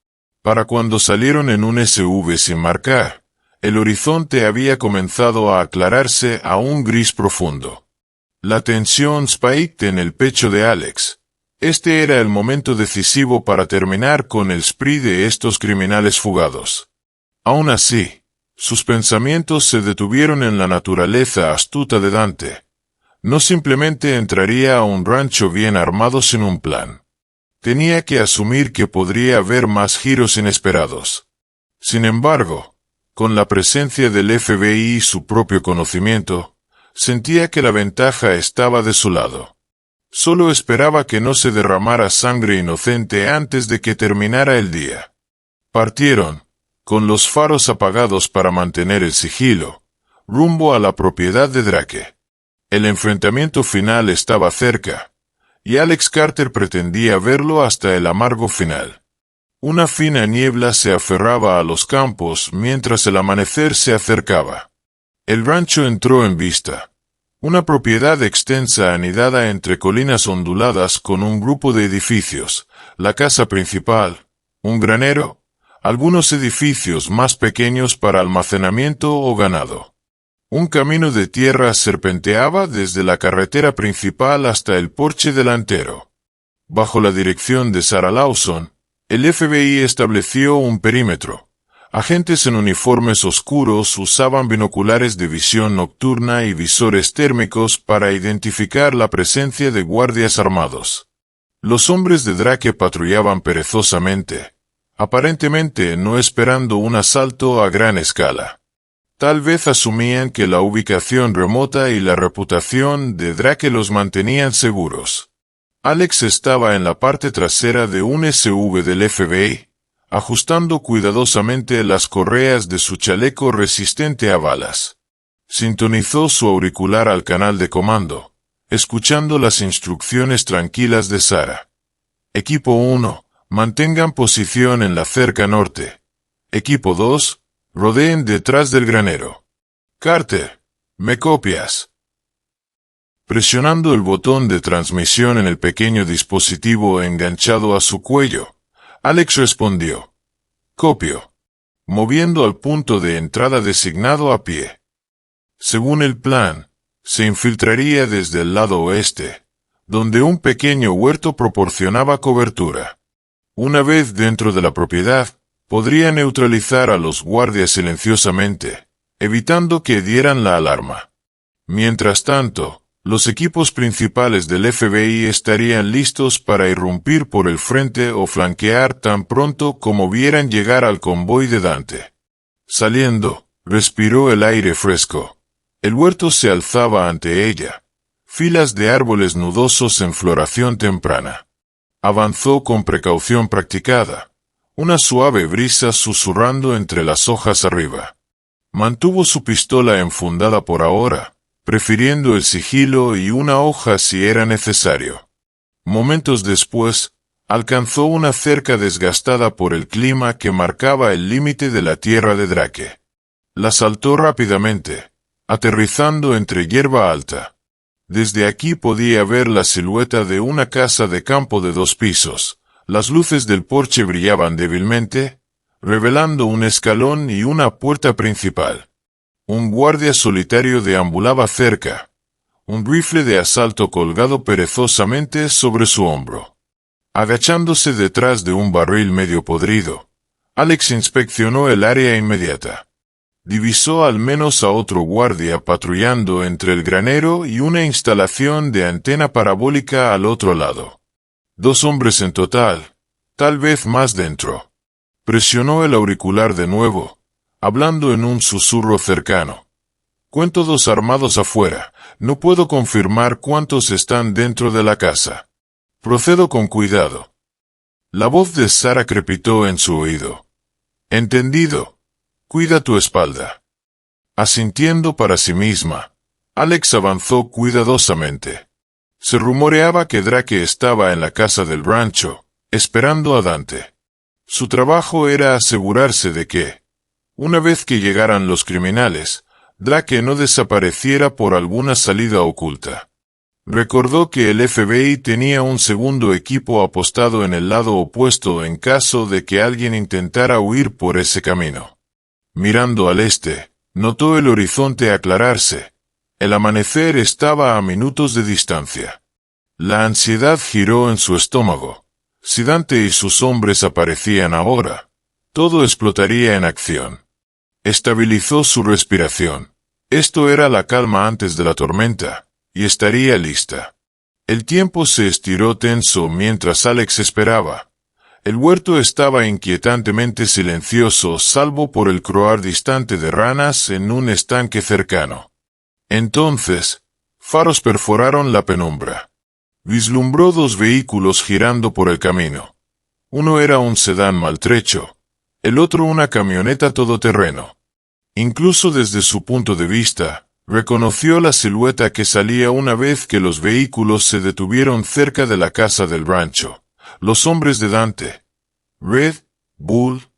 Para cuando salieron en un SUV sin marcar, el horizonte había comenzado a aclararse a un gris profundo. La tensión spiked en el pecho de Alex. Este era el momento decisivo para terminar con el spree de estos criminales fugados. Aún así, sus pensamientos se detuvieron en la naturaleza astuta de Dante. No simplemente entraría a un rancho bien armado sin un plan. Tenía que asumir que podría haber más giros inesperados. Sin embargo, con la presencia del FBI y su propio conocimiento, sentía que la ventaja estaba de su lado. Solo esperaba que no se derramara sangre inocente antes de que terminara el día. Partieron, con los faros apagados para mantener el sigilo, rumbo a la propiedad de Drake. El enfrentamiento final estaba cerca, y Alex Carter pretendía verlo hasta el amargo final. Una fina niebla se aferraba a los campos mientras el amanecer se acercaba. El rancho entró en vista. Una propiedad extensa anidada entre colinas onduladas con un grupo de edificios, la casa principal, un granero, algunos edificios más pequeños para almacenamiento o ganado. Un camino de tierra serpenteaba desde la carretera principal hasta el porche delantero. Bajo la dirección de Sarah Lawson, el FBI estableció un perímetro. Agentes en uniformes oscuros usaban binoculares de visión nocturna y visores térmicos para identificar la presencia de guardias armados. Los hombres de Drake patrullaban perezosamente, aparentemente no esperando un asalto a gran escala. Tal vez asumían que la ubicación remota y la reputación de Drake los mantenían seguros. Alex estaba en la parte trasera de un SUV del FBI, ajustando cuidadosamente las correas de su chaleco resistente a balas. Sintonizó su auricular al canal de comando, escuchando las instrucciones tranquilas de Sarah. Equipo 1, mantengan posición en la cerca norte. Equipo 2, rodeen detrás del granero. Carter, ¿me copias? Presionando el botón de transmisión en el pequeño dispositivo enganchado a su cuello, Alex respondió: «Copio», moviendo al punto de entrada designado a pie. Según el plan, se infiltraría desde el lado oeste, donde un pequeño huerto proporcionaba cobertura. Una vez dentro de la propiedad, podría neutralizar a los guardias silenciosamente, evitando que dieran la alarma. Mientras tanto, los equipos principales del FBI estarían listos para irrumpir por el frente o flanquear tan pronto como vieran llegar al convoy de Dante. Saliendo, respiró el aire fresco. El huerto se alzaba ante ella, filas de árboles nudosos en floración temprana. Avanzó con precaución practicada, una suave brisa susurrando entre las hojas arriba. Mantuvo su pistola enfundada por ahora, prefiriendo el sigilo y una hoja si era necesario. Momentos después, alcanzó una cerca desgastada por el clima que marcaba el límite de la tierra de Drake. La saltó rápidamente, aterrizando entre hierba alta. Desde aquí podía ver la silueta de una casa de campo de 2 pisos. Las luces del porche brillaban débilmente, revelando un escalón y una puerta principal. Un guardia solitario deambulaba cerca, un rifle de asalto colgado perezosamente sobre su hombro. Agachándose detrás de un barril medio podrido, Alex inspeccionó el área inmediata. Divisó al menos a otro guardia patrullando entre el granero y una instalación de antena parabólica al otro lado. 2 hombres en total, tal vez más dentro. Presionó el auricular de nuevo, hablando en un susurro cercano. Cuento 2 armados afuera, no puedo confirmar cuántos están dentro de la casa. Procedo con cuidado. La voz de Sara crepitó en su oído. Entendido. Cuida tu espalda. Asintiendo para sí misma, Alex avanzó cuidadosamente. Se rumoreaba que Drake estaba en la casa del rancho, esperando a Dante. Su trabajo era asegurarse de que, una vez que llegaran los criminales, Drake no desapareciera por alguna salida oculta. Recordó que el FBI tenía un segundo equipo apostado en el lado opuesto en caso de que alguien intentara huir por ese camino. Mirando al este, notó el horizonte aclararse. El amanecer estaba a minutos de distancia. La ansiedad giró en su estómago. Si Dante y sus hombres aparecían ahora, todo explotaría en acción. Estabilizó su respiración. Esto era la calma antes de la tormenta, y estaría lista. El tiempo se estiró tenso mientras Alex esperaba. El huerto estaba inquietantemente silencioso salvo por el croar distante de ranas en un estanque cercano. Entonces, faros perforaron la penumbra. Vislumbró 2 vehículos girando por el camino. Uno era un sedán maltrecho, el otro una camioneta todoterreno. Incluso desde su punto de vista, reconoció la silueta que salía una vez que los vehículos se detuvieron cerca de la casa del rancho. Los hombres de Dante. Red, Bull,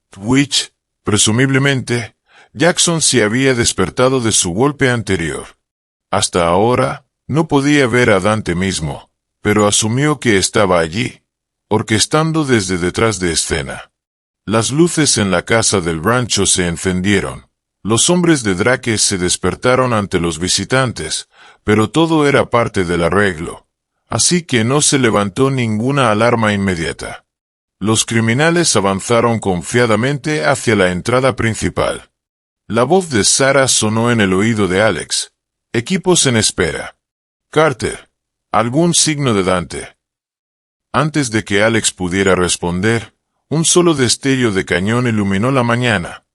Twitch, presumiblemente, Jackson se había despertado de su golpe anterior. Hasta ahora, no podía ver a Dante mismo, pero asumió que estaba allí, orquestando desde detrás de escena. Las luces en la casa del rancho se encendieron. Los hombres de Drake se despertaron ante los visitantes, pero todo era parte del arreglo. Así que no se levantó ninguna alarma inmediata. Los criminales avanzaron confiadamente hacia la entrada principal. La voz de Sara sonó en el oído de Alex. Equipos en espera. Carter, ¿algún signo de Dante? Antes de que Alex pudiera responder, un solo destello de cañón iluminó la mañana.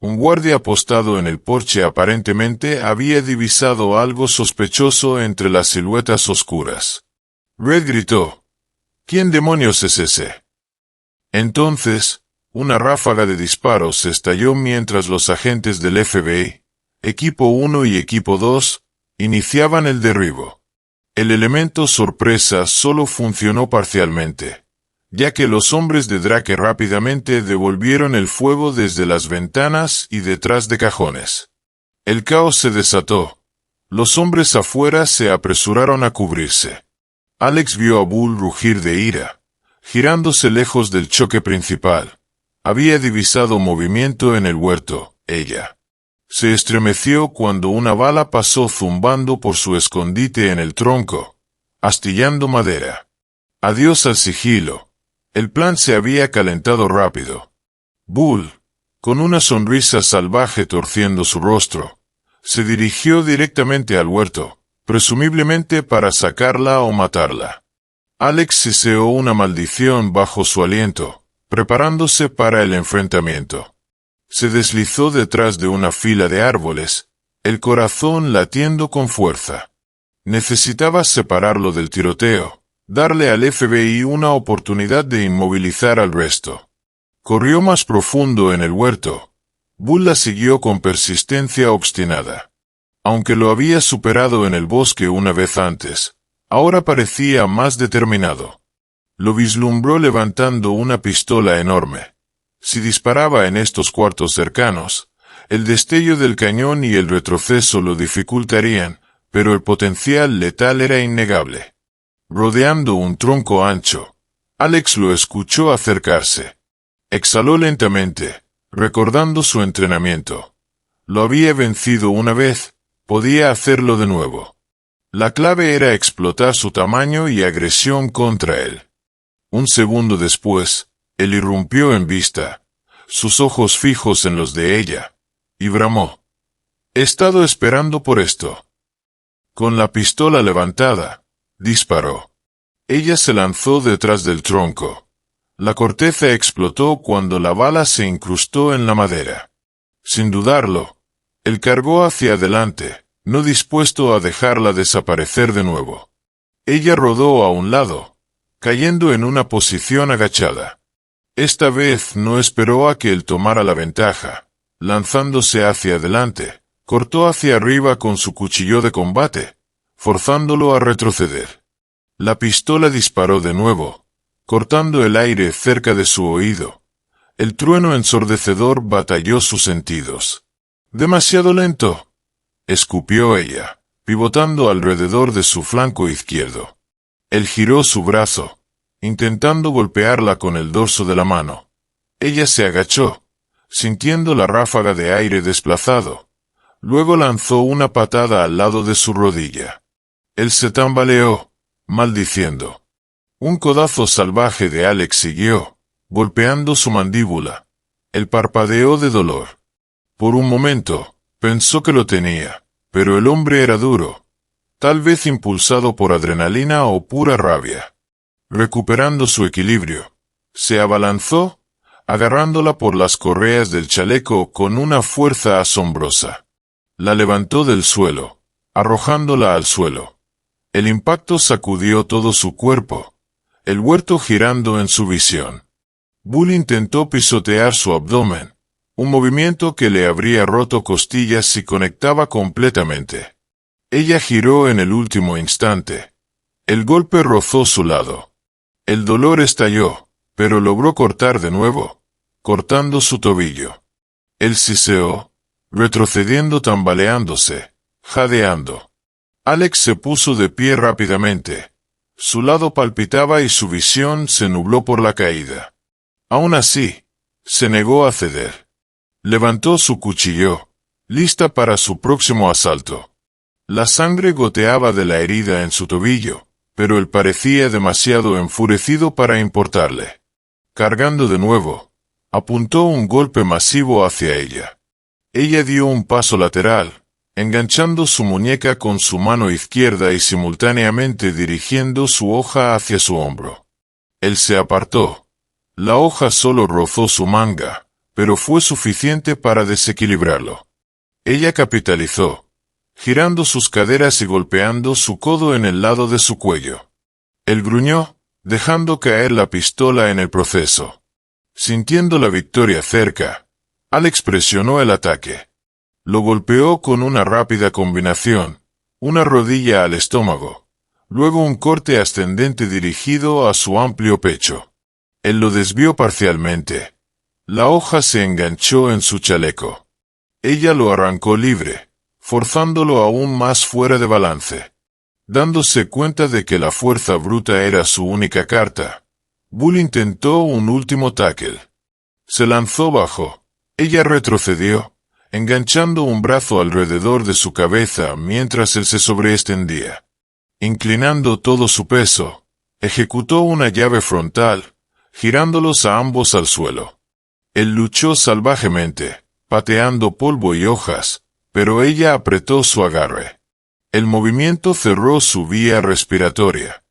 Un guardia apostado en el porche aparentemente había divisado algo sospechoso entre las siluetas oscuras. Red gritó. ¿Quién demonios es ese? Entonces, una ráfaga de disparos estalló mientras los agentes del FBI, Equipo 1 y Equipo 2, iniciaban el derribo. El elemento sorpresa solo funcionó parcialmente, ya que los hombres de Drake rápidamente devolvieron el fuego desde las ventanas y detrás de cajones. El caos se desató. Los hombres afuera se apresuraron a cubrirse. Alex vio a Bull rugir de ira, girándose lejos del choque principal. Había divisado movimiento en el huerto, ella. Se estremeció cuando una bala pasó zumbando por su escondite en el tronco, astillando madera. Adiós al sigilo. El plan se había calentado rápido. Bull, con una sonrisa salvaje torciendo su rostro, se dirigió directamente al huerto, presumiblemente para sacarla o matarla. Alex siseó una maldición bajo su aliento, preparándose para el enfrentamiento. Se deslizó detrás de una fila de árboles, el corazón latiendo con fuerza. Necesitaba separarlo del tiroteo. Darle al FBI una oportunidad de inmovilizar al resto. Corrió más profundo en el huerto. Bull la siguió con persistencia obstinada. Aunque lo había superado en el bosque una vez antes, ahora parecía más determinado. Lo vislumbró levantando una pistola enorme. Si disparaba en estos cuartos cercanos, el destello del cañón y el retroceso lo dificultarían, pero el potencial letal era innegable. Rodeando un tronco ancho, Alex lo escuchó acercarse. Exhaló lentamente, recordando su entrenamiento. Lo había vencido una vez, podía hacerlo de nuevo. La clave era explotar su tamaño y agresión contra él. Un segundo después, él irrumpió en vista, sus ojos fijos en los de ella, y bramó. «He estado esperando por esto». Con la pistola levantada, disparó. Ella se lanzó detrás del tronco. La corteza explotó cuando la bala se incrustó en la madera. Sin dudarlo, él cargó hacia adelante, no dispuesto a dejarla desaparecer de nuevo. Ella rodó a un lado, cayendo en una posición agachada. Esta vez no esperó a que él tomara la ventaja. Lanzándose hacia adelante, cortó hacia arriba con su cuchillo de combate, forzándolo a retroceder. La pistola disparó de nuevo, cortando el aire cerca de su oído. El trueno ensordecedor batalló sus sentidos. «Demasiado lento», escupió ella, pivotando alrededor de su flanco izquierdo. Él giró su brazo, intentando golpearla con el dorso de la mano. Ella se agachó, sintiendo la ráfaga de aire desplazado. Luego lanzó una patada al lado de su rodilla. Él se tambaleó, maldiciendo. Un codazo salvaje de Alex siguió, golpeando su mandíbula. Él parpadeó de dolor. Por un momento, pensó que lo tenía, pero el hombre era duro, tal vez impulsado por adrenalina o pura rabia. Recuperando su equilibrio, se abalanzó, agarrándola por las correas del chaleco con una fuerza asombrosa. La levantó del suelo, arrojándola al suelo. El impacto sacudió todo su cuerpo, el huerto girando en su visión. Bull intentó pisotear su abdomen, un movimiento que le habría roto costillas si conectaba completamente. Ella giró en el último instante. El golpe rozó su lado. El dolor estalló, pero logró cortar de nuevo, cortando su tobillo. Él siseó, retrocediendo, tambaleándose, jadeando. Alex se puso de pie rápidamente. Su lado palpitaba y su visión se nubló por la caída. Aún así, se negó a ceder. Levantó su cuchillo, lista para su próximo asalto. La sangre goteaba de la herida en su tobillo, pero él parecía demasiado enfurecido para importarle. Cargando de nuevo, apuntó un golpe masivo hacia ella. Ella dio un paso lateral, enganchando su muñeca con su mano izquierda y simultáneamente dirigiendo su hoja hacia su hombro. Él se apartó. La hoja solo rozó su manga, pero fue suficiente para desequilibrarlo. Ella capitalizó, girando sus caderas y golpeando su codo en el lado de su cuello. Él gruñó, dejando caer la pistola en el proceso. Sintiendo la victoria cerca, Alex presionó el ataque. Lo golpeó con una rápida combinación, una rodilla al estómago, luego un corte ascendente dirigido a su amplio pecho. Él lo desvió parcialmente. La hoja se enganchó en su chaleco. Ella lo arrancó libre, forzándolo aún más fuera de balance. Dándose cuenta de que la fuerza bruta era su única carta, Bull intentó un último tackle. Se lanzó bajo. Ella retrocedió, enganchando un brazo alrededor de su cabeza mientras él se sobreextendía. Inclinando todo su peso, ejecutó una llave frontal, girándolos a ambos al suelo. Él luchó salvajemente, pateando polvo y hojas, pero ella apretó su agarre. El movimiento cerró su vía respiratoria.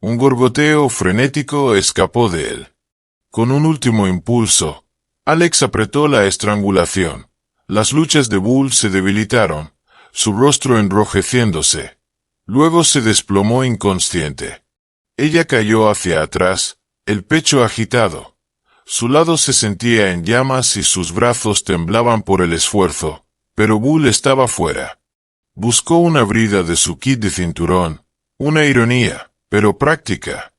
Un gorgoteo frenético escapó de él. Con un último impulso, Alex apretó la estrangulación. Las luchas de Bull se debilitaron, su rostro enrojeciéndose. Luego se desplomó inconsciente. Ella cayó hacia atrás, el pecho agitado. Su lado se sentía en llamas y sus brazos temblaban por el esfuerzo, pero Bull estaba fuera. Buscó una brida de su kit de cinturón, una ironía, pero práctica.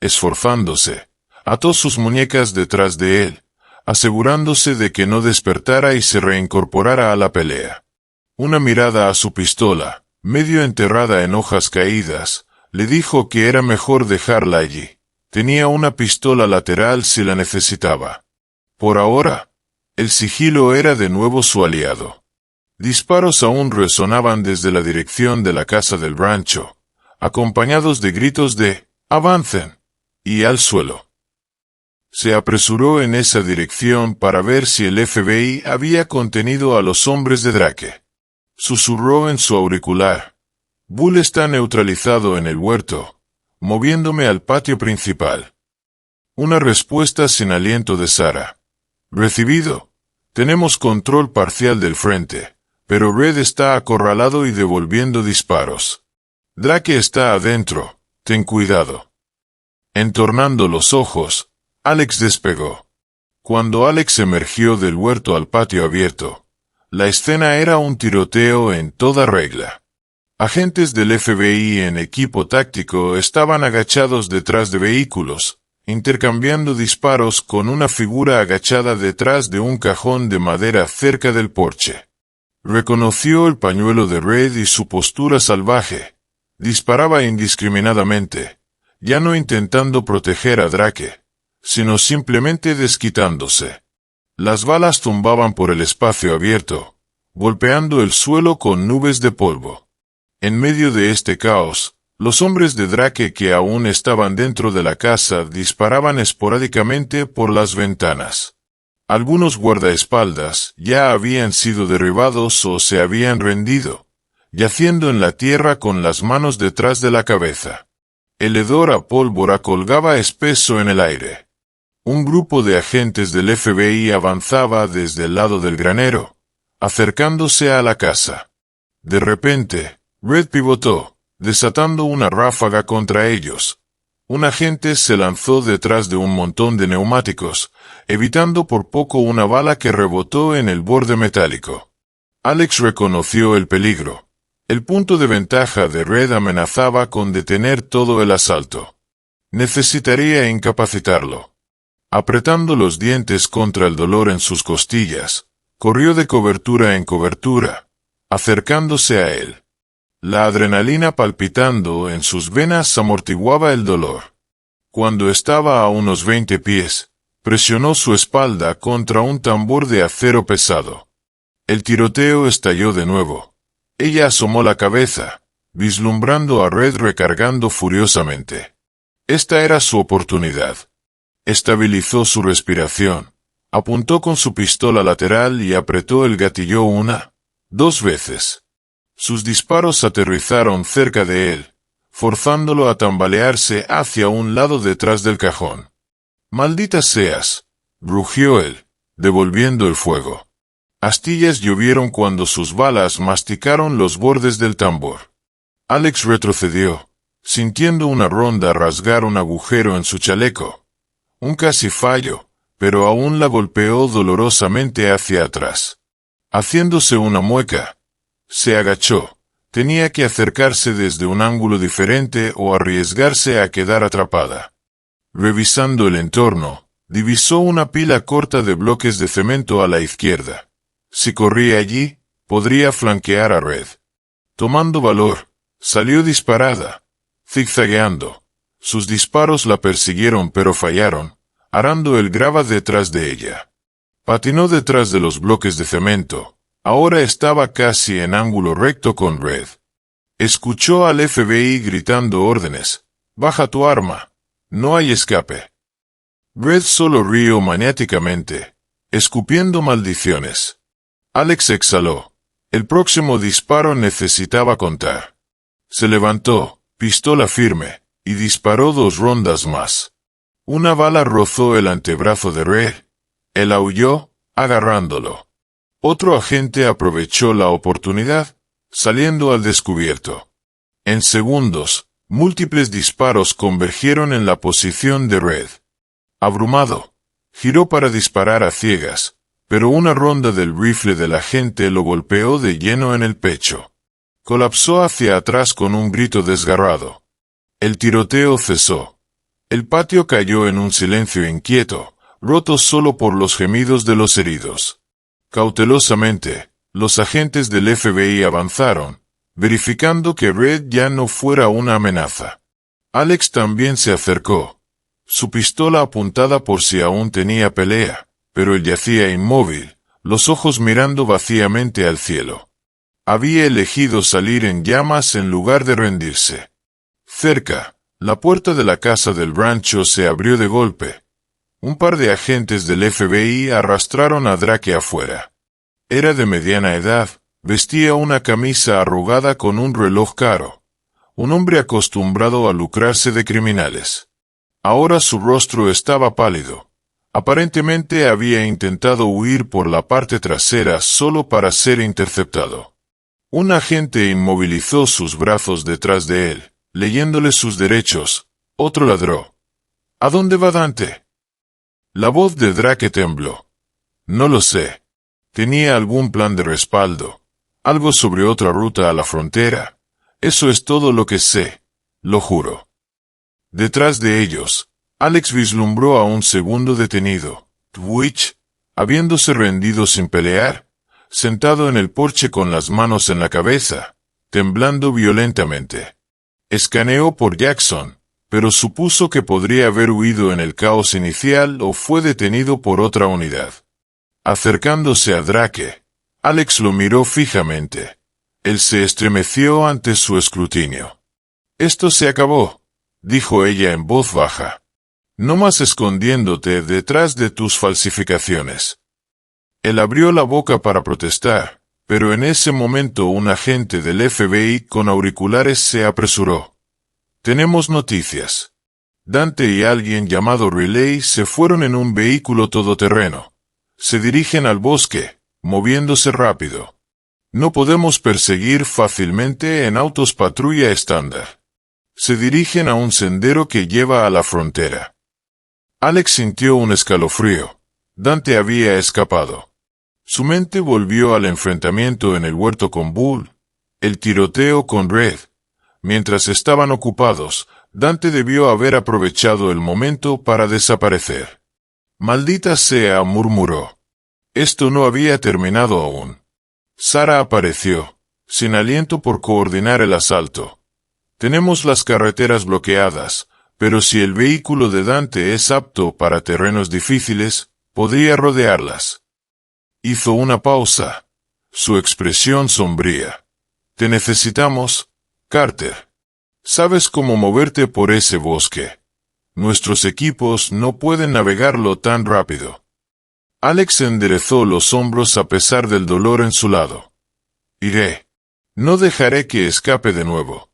Esforzándose, ató sus muñecas detrás de él, asegurándose de que no despertara y se reincorporara a la pelea. Una mirada a su pistola, medio enterrada en hojas caídas, le dijo que era mejor dejarla allí. Tenía una pistola lateral si la necesitaba. Por ahora, el sigilo era de nuevo su aliado. Disparos aún resonaban desde la dirección de la casa del rancho, acompañados de gritos de «¡Avancen!» y «al suelo». Se apresuró en esa dirección para ver si el FBI había contenido a los hombres de Drake. Susurró en su auricular: «Bull está neutralizado en el huerto», moviéndome al patio principal. Una respuesta sin aliento de Sarah. «Recibido. Tenemos control parcial del frente, pero Red está acorralado y devolviendo disparos. Drake está adentro. Ten cuidado». Entornando los ojos, Alex despegó. Cuando Alex emergió del huerto al patio abierto, la escena era un tiroteo en toda regla. Agentes del FBI en equipo táctico estaban agachados detrás de vehículos, intercambiando disparos con una figura agachada detrás de un cajón de madera cerca del porche. Reconoció el pañuelo de Red y su postura salvaje. Disparaba indiscriminadamente, ya no intentando proteger a Drake, sino simplemente desquitándose. Las balas tumbaban por el espacio abierto, golpeando el suelo con nubes de polvo. En medio de este caos, los hombres de Drake que aún estaban dentro de la casa disparaban esporádicamente por las ventanas. Algunos guardaespaldas ya habían sido derribados o se habían rendido, yaciendo en la tierra con las manos detrás de la cabeza. El hedor a pólvora colgaba espeso en el aire. Un grupo de agentes del FBI avanzaba desde el lado del granero, acercándose a la casa. De repente, Red pivotó, desatando una ráfaga contra ellos. Un agente se lanzó detrás de un montón de neumáticos, evitando por poco una bala que rebotó en el borde metálico. Alex reconoció el peligro. El punto de ventaja de Red amenazaba con detener todo el asalto. Necesitaría incapacitarlo. Apretando los dientes contra el dolor en sus costillas, corrió de cobertura en cobertura, acercándose a él. La adrenalina palpitando en sus venas amortiguaba el dolor. Cuando estaba a unos 20 pies, presionó su espalda contra un tambor de acero pesado. El tiroteo estalló de nuevo. Ella asomó la cabeza, vislumbrando a Red recargando furiosamente. Esta era su oportunidad. Estabilizó su respiración, apuntó con su pistola lateral y apretó el gatillo 1, 2 veces. Sus disparos aterrizaron cerca de él, forzándolo a tambalearse hacia un lado detrás del cajón. «¡Maldita seas!», rugió él, devolviendo el fuego. Astillas llovieron cuando sus balas masticaron los bordes del tambor. Alex retrocedió, sintiendo una ronda rasgar un agujero en su chaleco. Un casi fallo, pero aún la golpeó dolorosamente hacia atrás. Haciéndose una mueca, se agachó. Tenía que acercarse desde un ángulo diferente o arriesgarse a quedar atrapada. Revisando el entorno, divisó una pila corta de bloques de cemento a la izquierda. Si corría allí, podría flanquear a Red. Tomando valor, salió disparada, zigzagueando. Sus disparos la persiguieron pero fallaron, arando el grava detrás de ella. Patinó detrás de los bloques de cemento. Ahora estaba casi en ángulo recto con Red. Escuchó al FBI gritando órdenes. «Baja tu arma. No hay escape». Red solo rió maniáticamente, escupiendo maldiciones. Alex exhaló. El próximo disparo necesitaba contar. Se levantó, pistola firme, y disparó 2 rondas más. Una bala rozó el antebrazo de Red. Él aulló, agarrándolo. Otro agente aprovechó la oportunidad, saliendo al descubierto. En segundos, múltiples disparos convergieron en la posición de Red. Abrumado, giró para disparar a ciegas, pero una ronda del rifle del agente lo golpeó de lleno en el pecho. Colapsó hacia atrás con un grito desgarrado. El tiroteo cesó. El patio cayó en un silencio inquieto, roto solo por los gemidos de los heridos. Cautelosamente, los agentes del FBI avanzaron, verificando que Red ya no fuera una amenaza. Alex también se acercó, su pistola apuntada por si aún tenía pelea, pero él yacía inmóvil, los ojos mirando vacíamente al cielo. Había elegido salir en llamas en lugar de rendirse. Cerca, la puerta de la casa del rancho se abrió de golpe. Un par de agentes del FBI arrastraron a Drake afuera. Era de mediana edad, vestía una camisa arrugada con un reloj caro. Un hombre acostumbrado a lucrarse de criminales. Ahora su rostro estaba pálido. Aparentemente había intentado huir por la parte trasera solo para ser interceptado. Un agente inmovilizó sus brazos detrás de él, leyéndole sus derechos. Otro ladró. ¿A dónde va Dante? La voz de Drake tembló. No lo sé. ¿Tenía algún plan de respaldo? ¿Algo sobre otra ruta a la frontera? Eso es todo lo que sé, lo juro. Detrás de ellos, Alex vislumbró a un segundo detenido, Twitch, habiéndose rendido sin pelear, sentado en el porche con las manos en la cabeza, temblando violentamente. Escaneó por Jackson, pero supuso que podría haber huido en el caos inicial o fue detenido por otra unidad. Acercándose a Drake, Alex lo miró fijamente. Él se estremeció ante su escrutinio. «Esto se acabó», dijo ella en voz baja. «No más escondiéndote detrás de tus falsificaciones». Él abrió la boca para protestar, pero en ese momento un agente del FBI con auriculares se apresuró. «Tenemos noticias. Dante y alguien llamado Riley se fueron en un vehículo todoterreno. Se dirigen al bosque, moviéndose rápido. No podemos perseguir fácilmente en autos patrulla estándar. Se dirigen a un sendero que lleva a la frontera». Alex sintió un escalofrío. Dante había escapado. Su mente volvió al enfrentamiento en el huerto con Bull, el tiroteo con Red. Mientras estaban ocupados, Dante debió haber aprovechado el momento para desaparecer. «Maldita sea», murmuró. Esto no había terminado aún. Sara apareció, sin aliento por coordinar el asalto. «Tenemos las carreteras bloqueadas, pero si el vehículo de Dante es apto para terrenos difíciles, podría rodearlas». Hizo una pausa. Su expresión sombría. «Te necesitamos, Carter. Sabes cómo moverte por ese bosque. Nuestros equipos no pueden navegarlo tan rápido». Alex enderezó los hombros a pesar del dolor en su lado. «Iré. No dejaré que escape de nuevo».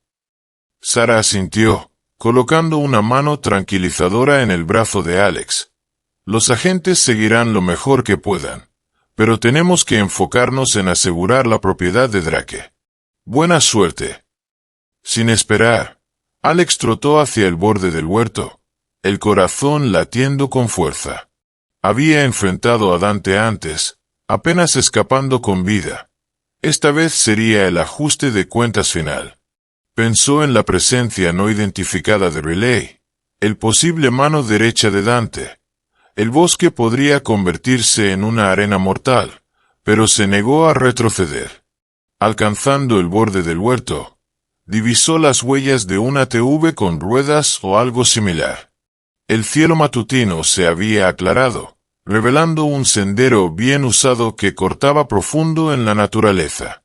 Sara asintió, colocando una mano tranquilizadora en el brazo de Alex. «Los agentes seguirán lo mejor que puedan. Pero tenemos que enfocarnos en asegurar la propiedad de Drake. Buena suerte». Sin esperar, Alex trotó hacia el borde del huerto, el corazón latiendo con fuerza. Había enfrentado a Dante antes, apenas escapando con vida. Esta vez sería el ajuste de cuentas final. Pensó en la presencia no identificada de Riley, el posible mano derecha de Dante. El bosque podría convertirse en una arena mortal, pero se negó a retroceder. Alcanzando el borde del huerto, divisó las huellas de un ATV con ruedas o algo similar. El cielo matutino se había aclarado, revelando un sendero bien usado que cortaba profundo en la naturaleza.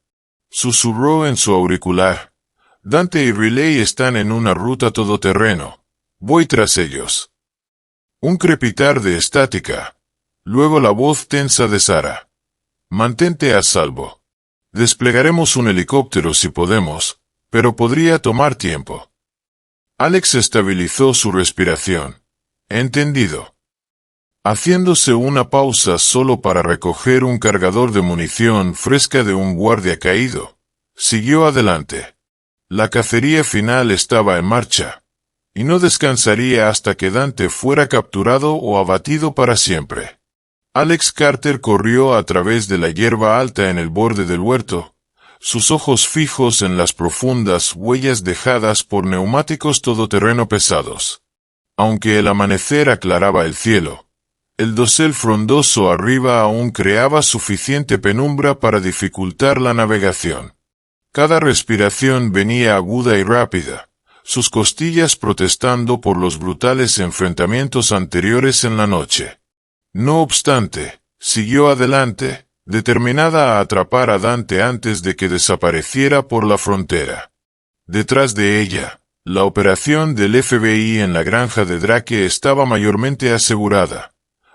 Susurró en su auricular. «Dante y Riley están en una ruta todoterreno. Voy tras ellos». Un crepitar de estática. Luego la voz tensa de Sara. «Mantente a salvo. Desplegaremos un helicóptero si podemos, pero podría tomar tiempo». Alex estabilizó su respiración. «Entendido». Haciéndose una pausa solo para recoger un cargador de munición fresca de un guardia caído, siguió adelante. La cacería final estaba en marcha, y no descansaría hasta que Dante fuera capturado o abatido para siempre. Alex Carter corrió a través de la hierba alta en el borde del huerto, sus ojos fijos en las profundas huellas dejadas por neumáticos todoterreno pesados. Aunque el amanecer aclaraba el cielo, el dosel frondoso arriba aún creaba suficiente penumbra para dificultar la navegación. Cada respiración venía aguda y rápida, sus costillas protestando por los brutales enfrentamientos anteriores en la noche. No obstante, siguió adelante, determinada a atrapar a Dante antes de que desapareciera por la frontera. Detrás de ella, la operación del FBI en la granja de Drake estaba mayormente asegurada.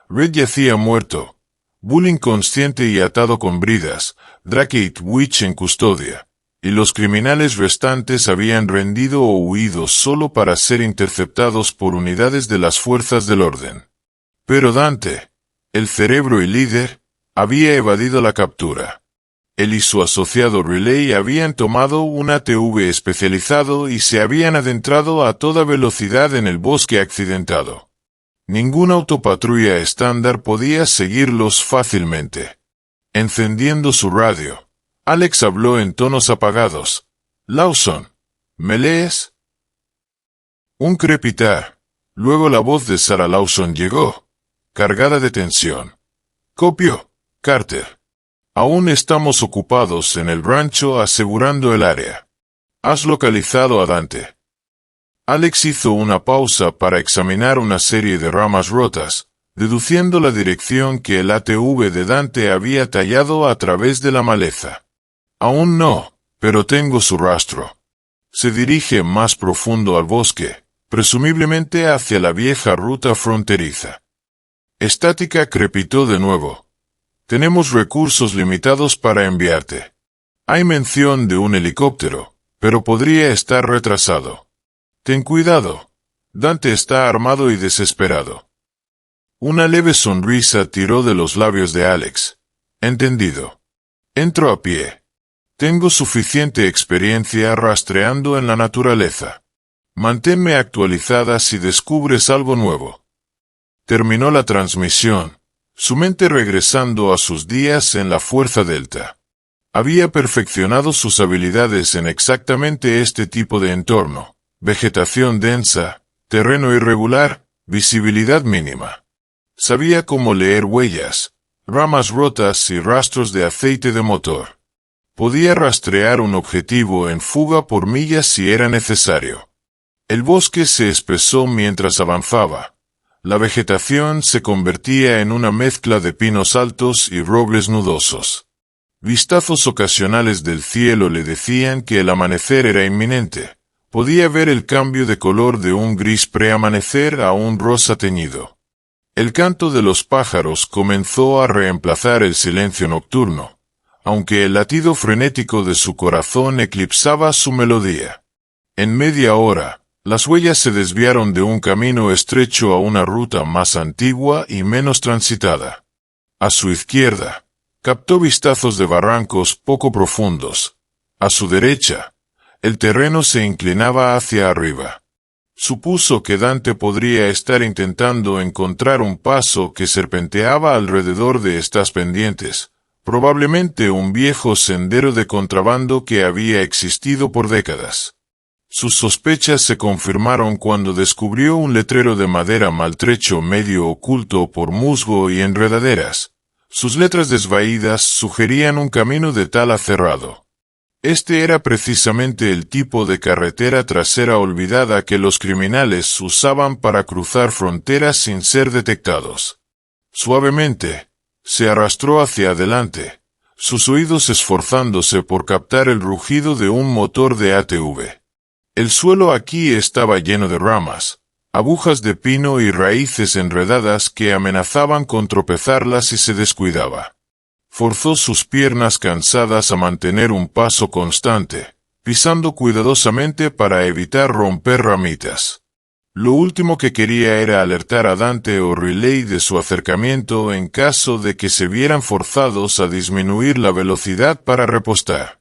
Red yacía muerto, Bull inconsciente y atado con bridas, Drake y Twitch en custodia, y los criminales restantes habían rendido o huido solo para ser interceptados por unidades de las fuerzas del orden. Pero Dante, el cerebro y líder, había evadido la captura. Él y su asociado Riley habían tomado un ATV especializado y se habían adentrado a toda velocidad en el bosque accidentado. Ninguna autopatrulla estándar podía seguirlos fácilmente. Encendiendo su radio, Alex habló en tonos apagados. «Lawson, ¿me lees?» Un crepitar. Luego la voz de Sarah Lawson llegó, cargada de tensión. «Copio, Carter. Aún estamos ocupados en el rancho asegurando el área. ¿Has localizado a Dante?» Alex hizo una pausa para examinar una serie de ramas rotas, deduciendo la dirección que el ATV de Dante había tallado a través de la maleza. «Aún no, pero tengo su rastro. Se dirige más profundo al bosque, presumiblemente hacia la vieja ruta fronteriza». Estática crepitó de nuevo. «Tenemos recursos limitados para enviarte. Hay mención de un helicóptero, pero podría estar retrasado. Ten cuidado. Dante está armado y desesperado». Una leve sonrisa tiró de los labios de Alex. «Entendido. Entro a pie. Tengo suficiente experiencia rastreando en la naturaleza. Manténme actualizada si descubres algo nuevo». Terminó la transmisión, su mente regresando a sus días en la Fuerza Delta. Había perfeccionado sus habilidades en exactamente este tipo de entorno: vegetación densa, terreno irregular, visibilidad mínima. Sabía cómo leer huellas, ramas rotas y rastros de aceite de motor. Podía rastrear un objetivo en fuga por millas si era necesario. El bosque se espesó mientras avanzaba. La vegetación se convertía en una mezcla de pinos altos y robles nudosos. Vistazos ocasionales del cielo le decían que el amanecer era inminente. Podía ver el cambio de color de un gris preamanecer a un rosa teñido. El canto de los pájaros comenzó a reemplazar el silencio nocturno, aunque el latido frenético de su corazón eclipsaba su melodía. En media hora, las huellas se desviaron de un camino estrecho a una ruta más antigua y menos transitada. A su izquierda, captó vistazos de barrancos poco profundos. A su derecha, el terreno se inclinaba hacia arriba. Supuso que Dante podría estar intentando encontrar un paso que serpenteaba alrededor de estas pendientes, probablemente un viejo sendero de contrabando que había existido por décadas. Sus sospechas se confirmaron cuando descubrió un letrero de madera maltrecho medio oculto por musgo y enredaderas. Sus letras desvaídas sugerían un camino de tala cerrado. Este era precisamente el tipo de carretera trasera olvidada que los criminales usaban para cruzar fronteras sin ser detectados. Suavemente, se arrastró hacia adelante, sus oídos esforzándose por captar el rugido de un motor de ATV. El suelo aquí estaba lleno de ramas, agujas de pino y raíces enredadas que amenazaban con tropezarla si se descuidaba. Forzó sus piernas cansadas a mantener un paso constante, pisando cuidadosamente para evitar romper ramitas. Lo último que quería era alertar a Dante o Riley de su acercamiento en caso de que se vieran forzados a disminuir la velocidad para repostar.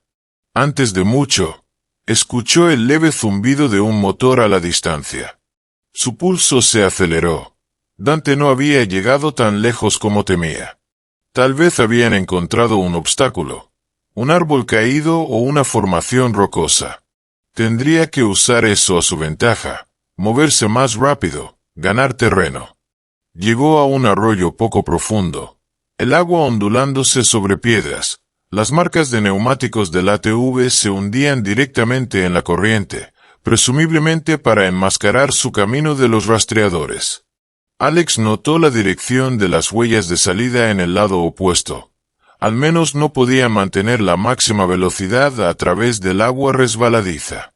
Antes de mucho, escuchó el leve zumbido de un motor a la distancia. Su pulso se aceleró. Dante no había llegado tan lejos como temía. Tal vez habían encontrado un obstáculo, un árbol caído o una formación rocosa. Tendría que usar eso a su ventaja, moverse más rápido, ganar terreno. Llegó a un arroyo poco profundo, el agua ondulándose sobre piedras. Las marcas de neumáticos del ATV se hundían directamente en la corriente, presumiblemente para enmascarar su camino de los rastreadores. Alex notó la dirección de las huellas de salida en el lado opuesto. Al menos no podía mantener la máxima velocidad a través del agua resbaladiza.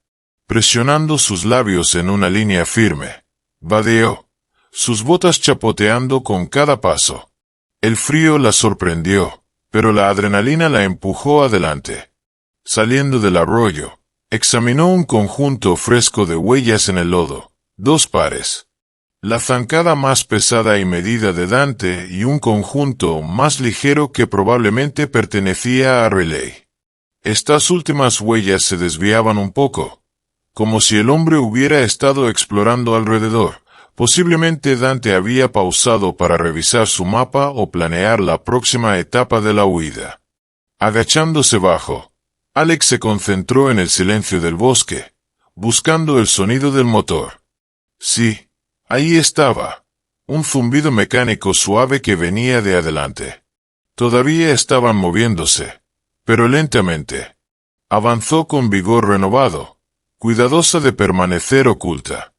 Presionando sus labios en una línea firme, vadeó, sus botas chapoteando con cada paso. El frío la sorprendió, pero la adrenalina la empujó adelante. Saliendo del arroyo, examinó un conjunto fresco de huellas en el lodo, 2 pares. La zancada más pesada y medida de Dante y un conjunto más ligero que probablemente pertenecía a Riley. Estas últimas huellas se desviaban un poco, como si el hombre hubiera estado explorando alrededor. Posiblemente Dante había pausado para revisar su mapa o planear la próxima etapa de la huida. Agachándose bajo, Alex se concentró en el silencio del bosque, buscando el sonido del motor. Sí, ahí estaba, un zumbido mecánico suave que venía de adelante. Todavía estaban moviéndose, pero lentamente. Avanzó con vigor renovado, cuidadosa de permanecer oculta.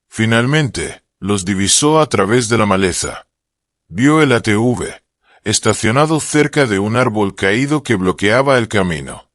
Finalmente, los divisó a través de la maleza. Vio el ATV, estacionado cerca de un árbol caído que bloqueaba el camino.